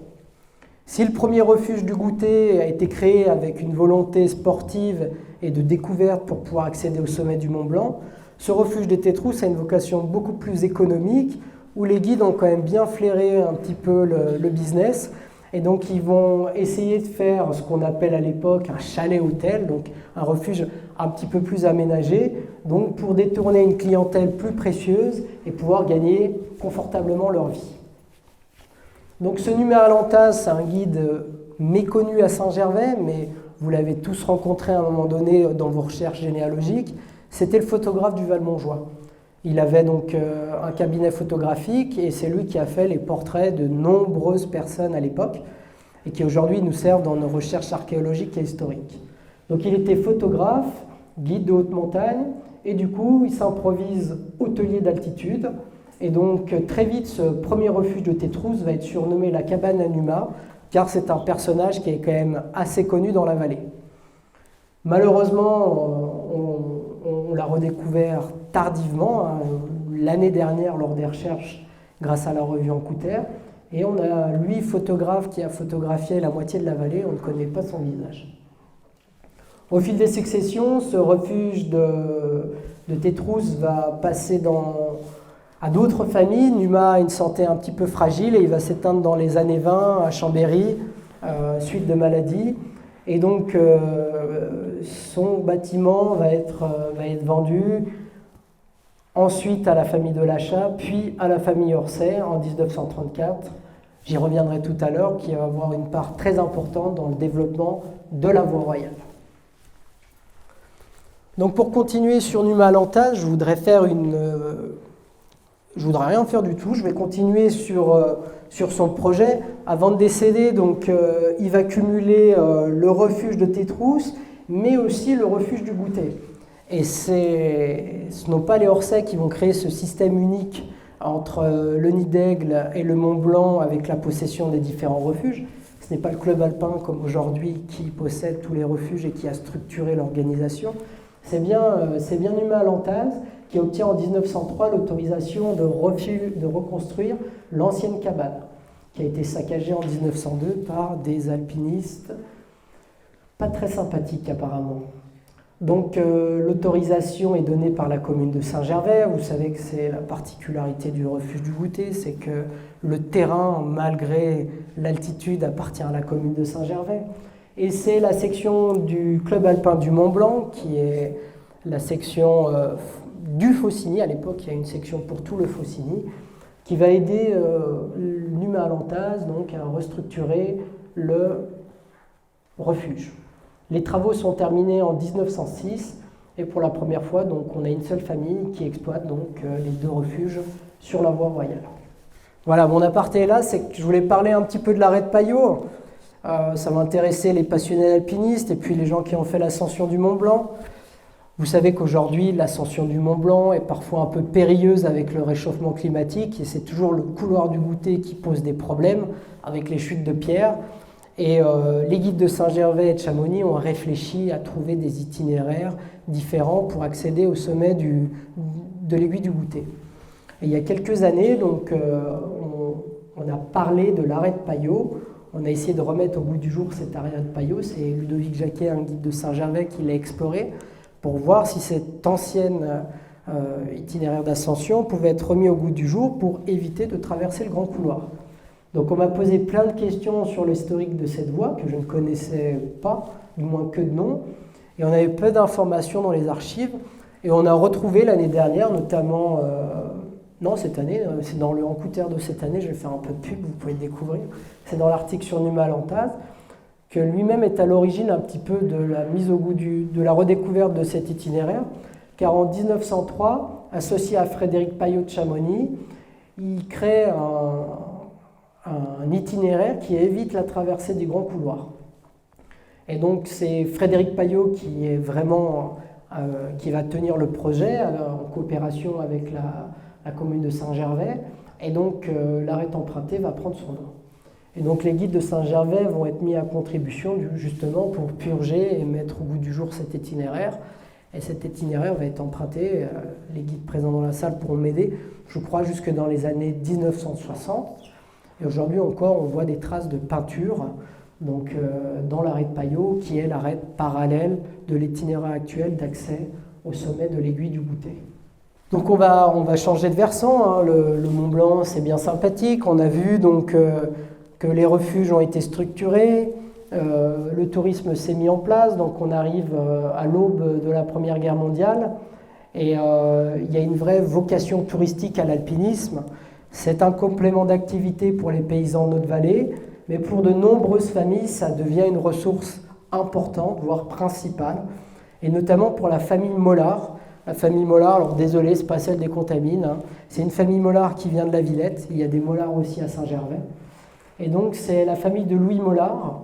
Si le premier refuge du Goutet a été créé avec une volonté sportive et de découverte pour pouvoir accéder au sommet du Mont Blanc, ce refuge de Tétrousse a une vocation beaucoup plus économique où les guides ont quand même bien flairé un petit peu le business. Et donc, ils vont essayer de faire ce qu'on appelle à l'époque un chalet-hôtel, donc un refuge un petit peu plus aménagé, donc pour détourner une clientèle plus précieuse et pouvoir gagner confortablement leur vie. Donc ce Numa Alantaz, c'est un guide méconnu à Saint-Gervais, mais vous l'avez tous rencontré à un moment donné dans vos recherches généalogiques. C'était le photographe du Val-Montjoie. Il avait donc un cabinet photographique et c'est lui qui a fait les portraits de nombreuses personnes à l'époque et qui aujourd'hui nous servent dans nos recherches archéologiques et historiques. Donc il était photographe, guide de haute montagne et du coup il s'improvise hôtelier d'altitude. Et donc très vite ce premier refuge de Tétrousse va être surnommé la cabane à Numa car c'est un personnage qui est quand même assez connu dans la vallée. Malheureusement, on l'a redécouvert tardivement, hein, l'année dernière lors des recherches grâce à la revue Encouter. Et on a lui, photographe, qui a photographié la moitié de la vallée, on ne connaît pas son visage. Au fil des successions, ce refuge de Tétrousse va passer à d'autres familles. Numa a une santé un petit peu fragile et il va s'éteindre dans les années 20 à Chambéry, suite de maladie. Et donc, son bâtiment va être vendu ensuite à la famille de Lachat, puis à la famille Orsay en 1934. J'y reviendrai tout à l'heure, qui va avoir une part très importante dans le développement de la voie royale. Donc pour continuer sur Numa Alantaz, je voudrais rien faire du tout, je vais continuer sur son projet. Avant de décéder, donc, il va cumuler le refuge de Tétrousse, mais aussi le refuge du Goûter. Et ce n'ont pas les Orsay qui vont créer ce système unique entre le Nid d'Aigle et le Mont Blanc avec la possession des différents refuges. Ce n'est pas le club alpin comme aujourd'hui qui possède tous les refuges et qui a structuré l'organisation. C'est bien Numa Alantaz qui obtient en 1903 l'autorisation de reconstruire l'ancienne cabane, qui a été saccagée en 1902 par des alpinistes pas très sympathiques apparemment. Donc l'autorisation est donnée par la commune de Saint-Gervais. Vous savez que c'est la particularité du refuge du Goûter, c'est que le terrain, malgré l'altitude, appartient à la commune de Saint-Gervais. Et c'est la section du club alpin du Mont Blanc, qui est la section du Faucigny. À l'époque, il y a une section pour tout le Faucigny, qui va aider Numa Alantaz donc, à restructurer le refuge. Les travaux sont terminés en 1906 et pour la première fois, donc, on a une seule famille qui exploite donc, les deux refuges sur la voie royale. Voilà, mon aparté est là, c'est que je voulais parler un petit peu de l'arrêt de Payot. Ça va intéresser les passionnés d'alpinistes et puis les gens qui ont fait l'ascension du Mont Blanc. Vous savez qu'aujourd'hui, l'ascension du Mont Blanc est parfois un peu périlleuse avec le réchauffement climatique et c'est toujours le couloir du Goûter qui pose des problèmes avec les chutes de pierre. Et les guides de Saint-Gervais et de Chamonix ont réfléchi à trouver des itinéraires différents pour accéder au sommet de l'aiguille du Goûter. Et il y a quelques années, donc, on a parlé de l'arrêt de Payot. On a essayé de remettre au goût du jour cet arrêt de Payot. C'est Ludovic Jacquet, un guide de Saint-Gervais, qui l'a exploré pour voir si cet ancien itinéraire d'ascension pouvait être remis au goût du jour pour éviter de traverser le grand couloir. Donc on m'a posé plein de questions sur l'historique de cette voie que je ne connaissais pas, du moins que de nom, et on avait peu d'informations dans les archives, et on a retrouvé l'année dernière, notamment, non cette année, c'est dans le Encouter de cette année, je vais faire un peu de pub, vous pouvez le découvrir, c'est dans l'article sur Numa Alantaz, que lui-même est à l'origine un petit peu de la mise au goût de la redécouverte de cet itinéraire, car en 1903, associé à Frédéric Payot de Chamonix, il crée un itinéraire qui évite la traversée des grands couloirs. Et donc c'est Frédéric Payot qui est vraiment qui va tenir le projet en coopération avec la commune de Saint-Gervais, et donc l'arrêt emprunté va prendre son nom. Et donc les guides de Saint-Gervais vont être mis à contribution justement pour purger et mettre au goût du jour cet itinéraire. Et cet itinéraire va être emprunté, les guides présents dans la salle pourront m'aider, je crois jusque dans les années 1960. Et aujourd'hui encore, on voit des traces de peinture donc, dans l'arrêt de Payot, qui est l'arrêt parallèle de l'itinéraire actuel d'accès au sommet de l'aiguille du Goûter. Donc on va changer de versant, hein. Le Mont Blanc, c'est bien sympathique. On a vu donc, que les refuges ont été structurés, le tourisme s'est mis en place, donc on arrive à l'aube de la Première Guerre mondiale. Et il y a une vraie vocation touristique à l'alpinisme. C'est un complément d'activité pour les paysans de notre vallée, mais pour de nombreuses familles, ça devient une ressource importante, voire principale, et notamment pour la famille Mollard. La famille Mollard, alors désolé, c'est pas celle des Contamines, hein. C'est une famille Mollard qui vient de la Villette, il y a des Mollards aussi à Saint-Gervais. Et donc c'est la famille de Louis Mollard.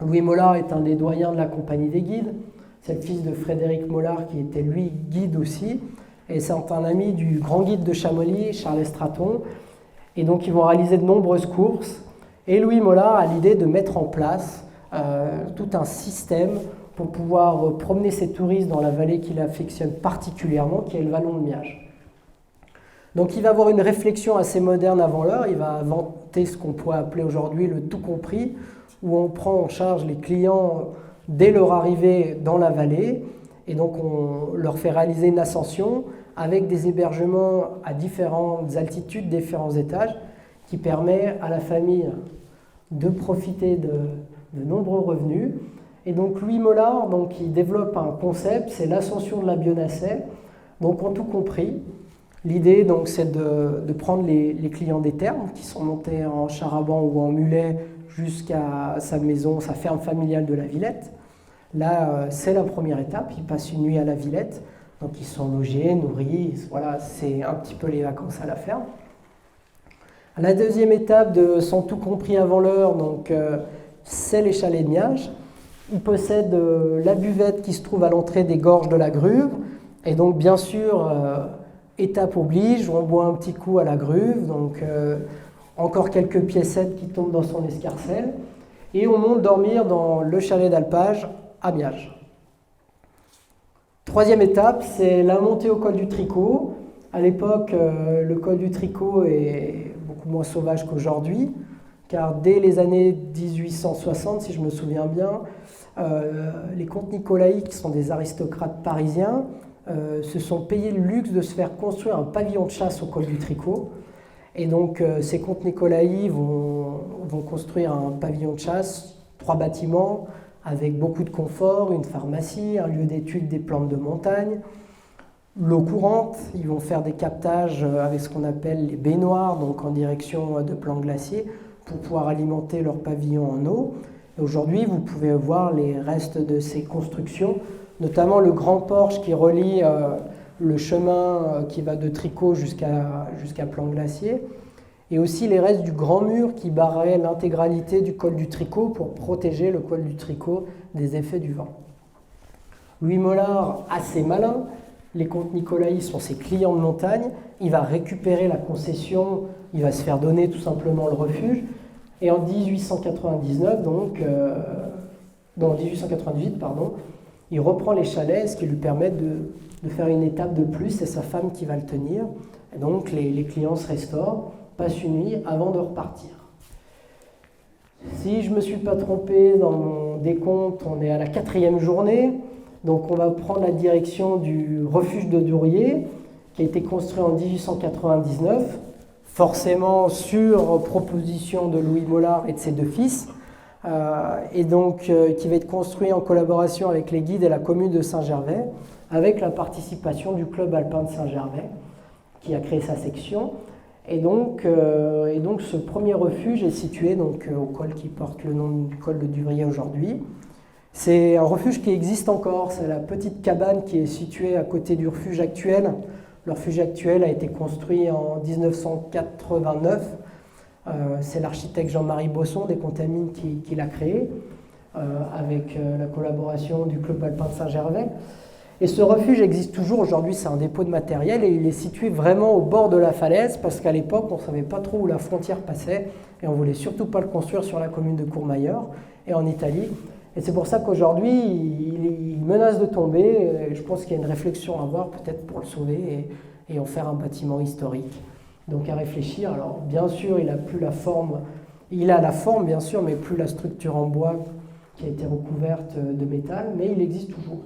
Louis Mollard est un des doyens de la Compagnie des Guides, c'est le fils de Frédéric Mollard qui était lui guide aussi, et c'est un ami du grand guide de Chamonix, Charles Estraton, et donc ils vont réaliser de nombreuses courses, et Louis Mollard a l'idée de mettre en place tout un système pour pouvoir promener ses touristes dans la vallée qu'il affectionne particulièrement, qui est le vallon de Miage. Donc il va avoir une réflexion assez moderne avant l'heure, il va inventer ce qu'on pourrait appeler aujourd'hui le tout compris, où on prend en charge les clients dès leur arrivée dans la vallée, et donc on leur fait réaliser une ascension avec des hébergements à différentes altitudes, différents étages, qui permet à la famille de profiter de nombreux revenus. Et donc Louis Mollard, donc, il développe un concept, c'est l'ascension de la Bionasset, donc en tout compris. L'idée, donc, c'est de prendre les clients des thermes, qui sont montés en char-à-banc ou en mulet jusqu'à sa maison, sa ferme familiale de la Villette. Là, c'est la première étape, ils passent une nuit à la Villette, donc ils sont logés, nourris, voilà, c'est un petit peu les vacances à la ferme. La deuxième étape de son tout compris avant l'heure, donc c'est les chalets de Miage. Ils possèdent la buvette qui se trouve à l'entrée des gorges de la Gruve, et donc bien sûr, étape oblige, on boit un petit coup à la Gruve, donc encore quelques piécettes qui tombent dans son escarcelle, et on monte dormir dans le chalet d'alpage à Miage. Troisième étape, c'est la montée au col du Tricot. À l'époque, le col du Tricot est beaucoup moins sauvage qu'aujourd'hui, car dès les années 1860, si je me souviens bien, les comtes Nicolaï, qui sont des aristocrates parisiens, se sont payés le luxe de se faire construire un pavillon de chasse au col du Tricot. Et donc ces comtes Nicolaï vont construire un pavillon de chasse, 3 bâtiments, avec beaucoup de confort, une pharmacie, un lieu d'étude des plantes de montagne, l'eau courante. Ils vont faire des captages avec ce qu'on appelle les baignoires, donc en direction de plans glaciers, pour pouvoir alimenter leur pavillon en eau. Et aujourd'hui, vous pouvez voir les restes de ces constructions, notamment le grand porche qui relie le chemin qui va de Tricot jusqu'à plan glacier, et aussi les restes du grand mur qui barrait l'intégralité du col du Tricot pour protéger le col du Tricot des effets du vent. Louis Mollard, assez malin, les comtes Nicolaï sont ses clients de montagne, il va récupérer la concession, il va se faire donner tout simplement le refuge, et en 1899, dans 1898, il reprend les chalets, ce qui lui permet de faire une étape de plus, c'est sa femme qui va le tenir, et donc les clients se restaurent, passent une nuit avant de repartir. Si je ne me suis pas trompé dans mon décompte, on est à la 4e journée, donc on va prendre la direction du refuge de Dourier, qui a été construit en 1899, forcément sur proposition de Louis Mollard et de ses 2 fils, et donc qui va être construit en collaboration avec les guides et la commune de Saint-Gervais, avec la participation du club alpin de Saint-Gervais, qui a créé sa section. Et donc ce premier refuge est situé au col qui porte le nom du col de Duvrier aujourd'hui. C'est un refuge qui existe encore, c'est la petite cabane qui est située à côté du refuge actuel. Le refuge actuel a été construit en 1989. C'est l'architecte Jean-Marie Bosson des Contamines qui l'a créé, avec la collaboration du club alpin de Saint-Gervais. Et ce refuge existe toujours aujourd'hui, c'est un dépôt de matériel et il est situé vraiment au bord de la falaise parce qu'à l'époque, on ne savait pas trop où la frontière passait et on ne voulait surtout pas le construire sur la commune de Courmayeur et en Italie. Et c'est pour ça qu'aujourd'hui, il menace de tomber. Et je pense qu'il y a une réflexion à avoir peut-être pour le sauver et en faire un bâtiment historique. Donc à réfléchir. Alors bien sûr, il n'a plus la forme, il a la forme bien sûr, mais plus la structure en bois qui a été recouverte de métal, mais il existe toujours.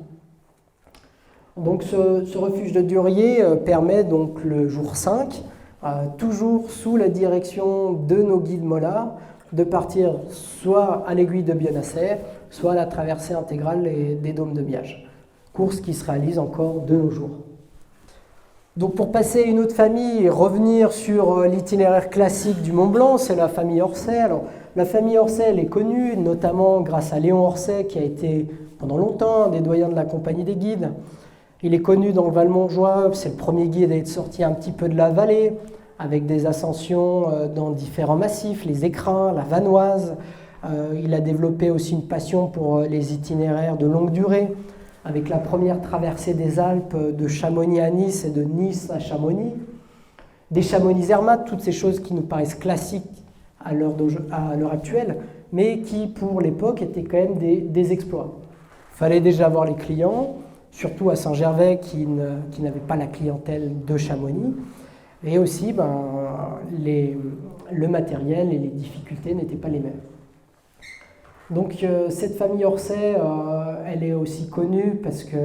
Donc ce refuge de Durier permet donc le jour 5, toujours sous la direction de nos guides Mollard, de partir soit à l'aiguille de Bionasset, soit à la traversée intégrale des dômes de Miage. Course qui se réalise encore de nos jours. Donc pour passer à une autre famille et revenir sur l'itinéraire classique du Mont Blanc, c'est la famille Orsay. Alors, la famille Orsay, elle est connue notamment grâce à Léon Orsay qui a été pendant longtemps un des doyens de la Compagnie des Guides. Il est connu dans le Val-Montjoie, c'est le premier guide à être sorti un petit peu de la vallée, avec des ascensions dans différents massifs, les Écrins, la Vanoise. Il a développé aussi une passion pour les itinéraires de longue durée, avec la première traversée des Alpes de Chamonix à Nice et de Nice à Chamonix. Des Chamonix-Zermatt, toutes ces choses qui nous paraissent classiques à l'heure actuelle, mais qui pour l'époque étaient quand même des exploits. Il fallait déjà avoir les clients, surtout à Saint-Gervais qui n'avait pas la clientèle de Chamonix, et aussi le matériel et les difficultés n'étaient pas les mêmes. Donc cette famille Orsay, elle est aussi connue parce que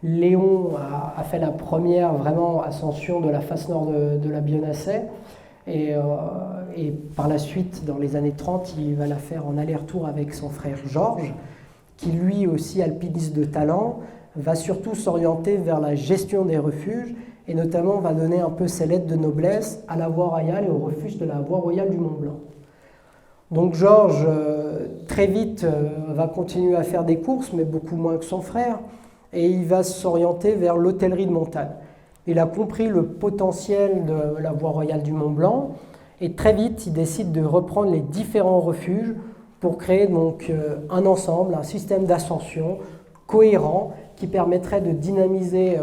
Léon a fait la première vraiment ascension de la face nord de la Bionnassay, et par la suite, dans les années 30, il va la faire en aller-retour avec son frère Georges, qui lui aussi, alpiniste de talent, va surtout s'orienter vers la gestion des refuges et notamment va donner un peu ses lettres de noblesse à la voie royale et au refuge de la voie royale du Mont Blanc. Donc Georges, très vite, va continuer à faire des courses, mais beaucoup moins que son frère, et il va s'orienter vers l'hôtellerie de montagne. Il a compris le potentiel de la voie royale du Mont Blanc, et très vite, il décide de reprendre les différents refuges pour créer donc un ensemble, un système d'ascension cohérent qui permettrait de dynamiser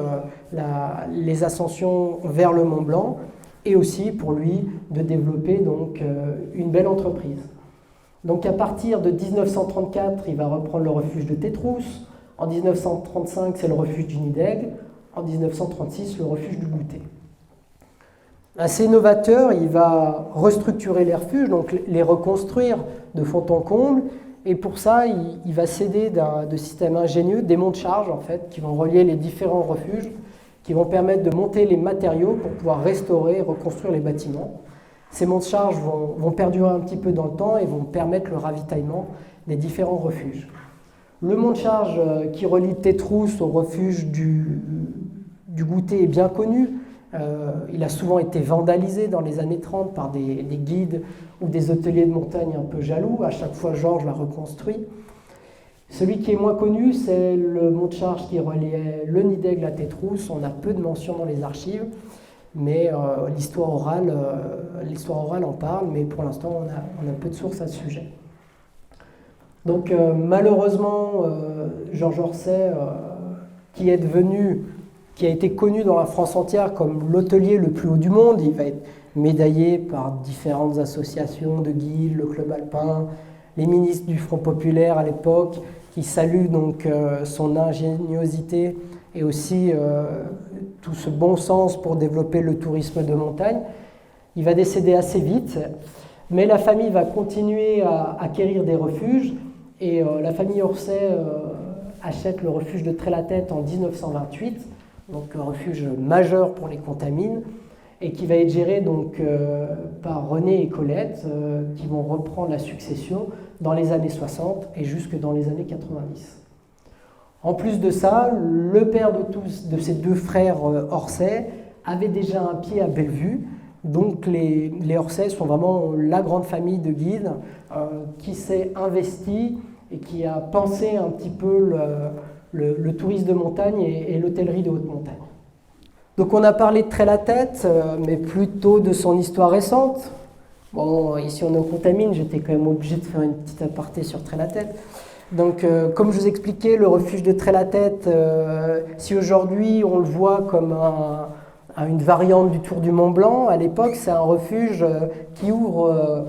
les ascensions vers le Mont Blanc et aussi pour lui de développer donc une belle entreprise. Donc à partir de 1934, il va reprendre le refuge de Tétrousse. En 1935, c'est le refuge du Nid d'Aigle. En 1936, le refuge du Goûter. Assez novateur, il va restructurer les refuges, donc les reconstruire de fond en comble. Et pour ça, il va s'aider de systèmes ingénieux, des monts de charge en fait, qui vont relier les différents refuges, qui vont permettre de monter les matériaux pour pouvoir restaurer et reconstruire les bâtiments. Ces monts de charge vont perdurer un petit peu dans le temps et vont permettre le ravitaillement des différents refuges. Le mont de charge qui relie Tétrousse au refuge du Goûter est bien connu. Il a souvent été vandalisé dans les années 30 par des guides ou des hôteliers de montagne un peu jaloux. À chaque fois, Georges l'a reconstruit. Celui qui est moins connu, c'est le mont de charge qui reliait le Nid d'Aigle à Tétrousse. On a peu de mentions dans les archives, mais l'histoire orale en parle, mais pour l'instant, on a peu de sources à ce sujet. Donc malheureusement, Georges Orsay, qui a été connu dans la France entière comme l'hôtelier le plus haut du monde, il va être médaillé par différentes associations de guides, le Club alpin, les ministres du Front populaire à l'époque, qui saluent donc son ingéniosité et aussi tout ce bon sens pour développer le tourisme de montagne. Il va décéder assez vite, mais la famille va continuer à acquérir des refuges, et la famille Orsay achète le refuge de Trait-la-Tête en 1928, donc un refuge majeur pour les contamines, et qui va être géré donc, par René et Colette, qui vont reprendre la succession dans les années 60 et jusque dans les années 90. En plus de ça, le père de ces deux frères Orsay avait déjà un pied à Bellevue. Donc les Orsay sont vraiment la grande famille de guides qui s'est investie et qui a pensé un petit peu le tourisme de montagne et l'hôtellerie de haute montagne. Donc on a parlé de Trait-la-Tête, mais plutôt de son histoire récente. Bon, ici on est aux Contamines, j'étais quand même obligé de faire une petite aparté sur Trait-la-Tête. Donc comme je vous expliquais, le refuge de Trait-la-Tête, si aujourd'hui on le voit comme une variante du Tour du Mont Blanc, à l'époque c'est un refuge qui ouvre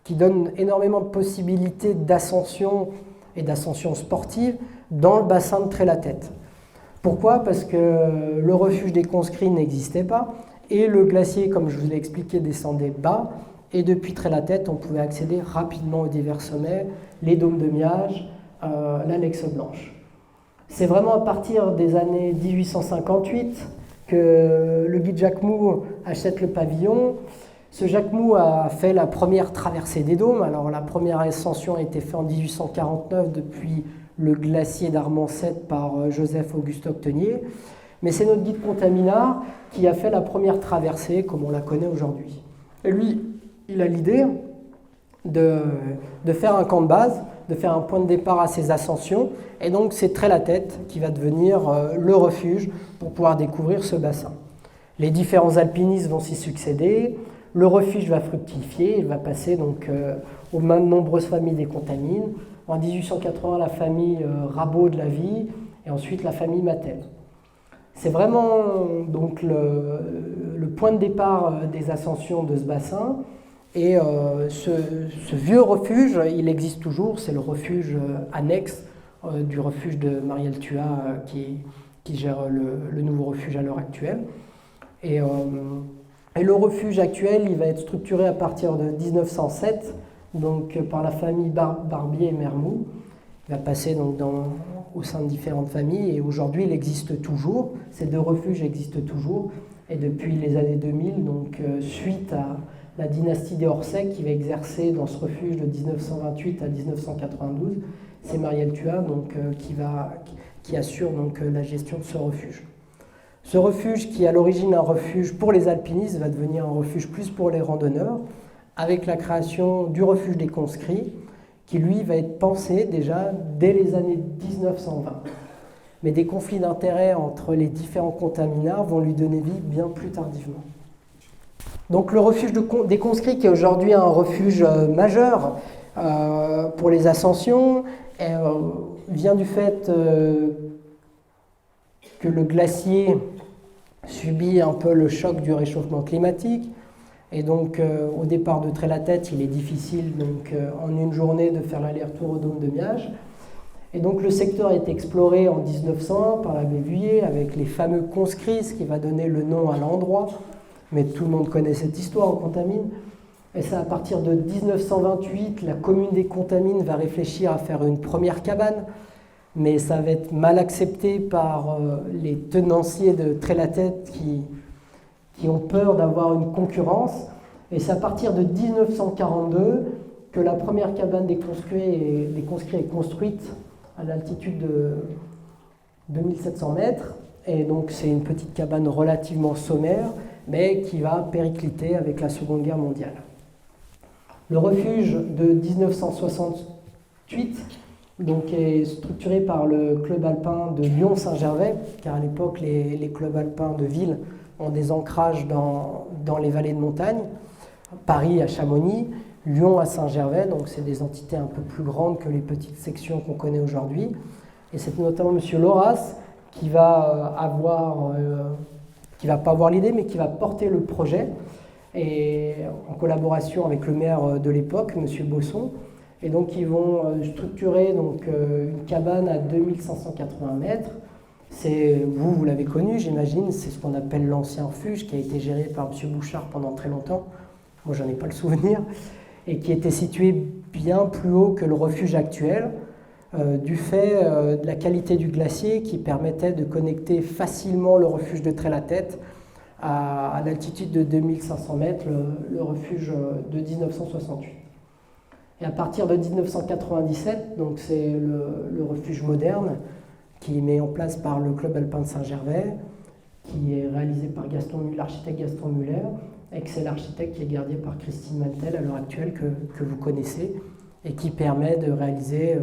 qui donne énormément de possibilités d'ascension et d'ascension sportive dans le bassin de Trait-la-Tête. Pourquoi ? Parce que le refuge des conscrits n'existait pas et le glacier, comme je vous l'ai expliqué, descendait bas, et depuis Trait-la-Tête, on pouvait accéder rapidement aux divers sommets, les dômes de Miage, la Lexe Blanche. C'est vraiment à partir des années 1858 que le guide Jacques Mou achète le pavillon. Ce Jacques Mou a fait la première traversée des dômes. Alors la première ascension a été faite en 1849 depuis le glacier d'Armançette par Joseph Auguste Octenier. Mais c'est notre guide Contaminard qui a fait la première traversée comme on la connaît aujourd'hui. Et lui, il a l'idée de faire un camp de base, de faire un point de départ à ces ascensions. Et donc c'est Trait-la-Tête qui va devenir le refuge pour pouvoir découvrir ce bassin. Les différents alpinistes vont s'y succéder. Le refuge va fructifier, il va passer donc aux mains de nombreuses familles des Contamines. En 1880, la famille Rabot de la Vie et ensuite la famille Mattel. C'est vraiment donc le point de départ des ascensions de ce bassin. Et ce vieux refuge, il existe toujours, c'est le refuge annexe du refuge de Marielle Thuat qui gère le nouveau refuge à l'heure actuelle. Et le refuge actuel, il va être structuré à partir de 1907, donc par la famille Barbier et Mermoux. Il va passer donc au sein de différentes familles et aujourd'hui il existe toujours. Ces deux refuges existent toujours et depuis les années 2000, donc suite à la dynastie des Orsec qui va exercer dans ce refuge de 1928 à 1992, c'est Marielle Thuat donc, qui assure donc, la gestion de ce refuge. Ce refuge qui est à l'origine un refuge pour les alpinistes va devenir un refuge plus pour les randonneurs avec la création du refuge des conscrits qui lui va être pensé déjà dès les années 1920. Mais des conflits d'intérêts entre les différents contaminards vont lui donner vie bien plus tardivement. Donc le refuge des conscrits qui est aujourd'hui un refuge majeur pour les ascensions vient du fait que le glacier subit un peu le choc du réchauffement climatique. Et donc, au départ de Trait-la-Tête, il est difficile donc, en une journée de faire l'aller-retour au dôme de Miage. Et donc, le secteur est exploré en 1900 par l'abbé Vuillet avec les fameux conscrits, ce qui va donner le nom à l'endroit. Mais tout le monde connaît cette histoire en Contamine. Et c'est à partir de 1928, la commune des Contamines va réfléchir à faire une première cabane. Mais ça va être mal accepté par les tenanciers de Trait-la-Tête qui ont peur d'avoir une concurrence. Et c'est à partir de 1942 que la première cabane des conscrits est construite à l'altitude de 2700 mètres. Et donc c'est une petite cabane relativement sommaire, mais qui va péricliter avec la Seconde Guerre mondiale. Le refuge de 1968 donc, est structuré par le club alpin de Lyon-Saint-Gervais, car à l'époque les clubs alpins de ville ont des ancrages dans les vallées de montagne, Paris à Chamonix, Lyon à Saint-Gervais, donc c'est des entités un peu plus grandes que les petites sections qu'on connaît aujourd'hui. Et c'est notamment M. Loras qui va pas avoir l'idée, mais qui va porter le projet, et en collaboration avec le maire de l'époque, M. Bosson. Et donc ils vont structurer donc, une cabane à 2580 mètres. Vous l'avez connu, j'imagine, c'est ce qu'on appelle l'ancien refuge, qui a été géré par M. Bouchard pendant très longtemps. Moi, j'en ai pas le souvenir. Et qui était situé bien plus haut que le refuge actuel, du fait de la qualité du glacier qui permettait de connecter facilement le refuge de Trait-la-Tête à l'altitude de 2500 mètres, le refuge de 1968. Et à partir de 1997, donc c'est le refuge moderne, qui est mis en place par le Club alpin de Saint-Gervais, qui est réalisé par l'architecte Gaston Muller, et que c'est l'architecte qui est gardé par Christine Mantel à l'heure actuelle, que vous connaissez, et qui permet de réaliser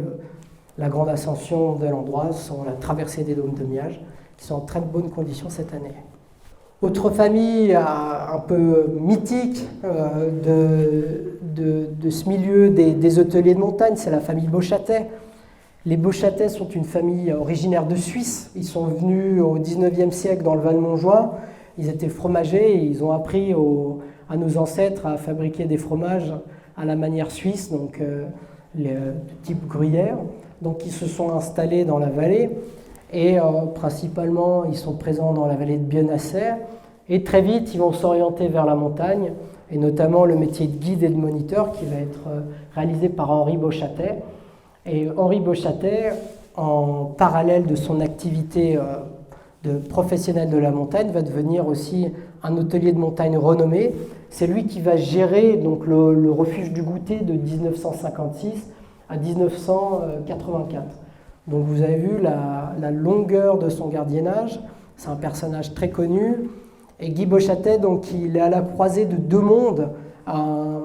la grande ascension de l'endroit sur la traversée des dômes de Miage, qui sont en très bonnes conditions cette année. Autre famille un peu mythique de ce milieu des hôteliers de montagne, c'est la famille Beauchâtais. Les Beauchâtais sont une famille originaire de Suisse. Ils sont venus au XIXe siècle dans le Val-Montjoie. Ils étaient fromagers et ils ont appris à nos ancêtres à fabriquer des fromages à la manière suisse, donc de type gruyère. Donc ils se sont installés dans la vallée et principalement ils sont présents dans la vallée de Bionasser. Et très vite ils vont s'orienter vers la montagne et notamment le métier de guide et de moniteur qui va être réalisé par Henri Beauchâtais. Et Henri Beauchâtais, en parallèle de son activité de professionnel de la montagne, va devenir aussi un hôtelier de montagne renommé. C'est lui qui va gérer donc, le refuge du Goûter de 1956 à 1984. Donc vous avez vu la longueur de son gardiennage, c'est un personnage très connu. Et Guy Beauchâtet, donc, il est à la croisée de deux mondes, un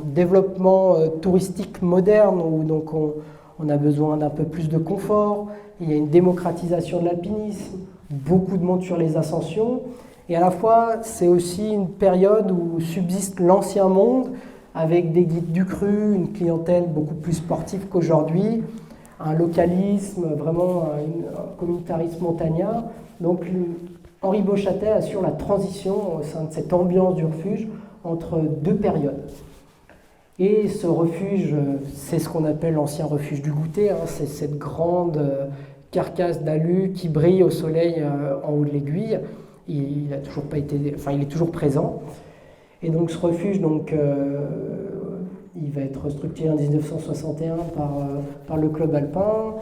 développement touristique moderne où donc on a besoin d'un peu plus de confort, il y a une démocratisation de l'alpinisme, beaucoup de monde sur les ascensions, et à la fois c'est aussi une période où subsiste l'ancien monde avec des guides du cru, une clientèle beaucoup plus sportive qu'aujourd'hui, un localisme, vraiment un communautarisme montagnard. Donc Henri Beauchâtet assure la transition au sein de cette ambiance du refuge entre deux périodes. Et ce refuge, c'est ce qu'on appelle l'ancien refuge du Goûter, hein, c'est cette grande carcasse d'alu qui brille au soleil en haut de l'aiguille. Il est toujours présent. Et donc ce refuge, il va être structuré en 1961 par le club alpin.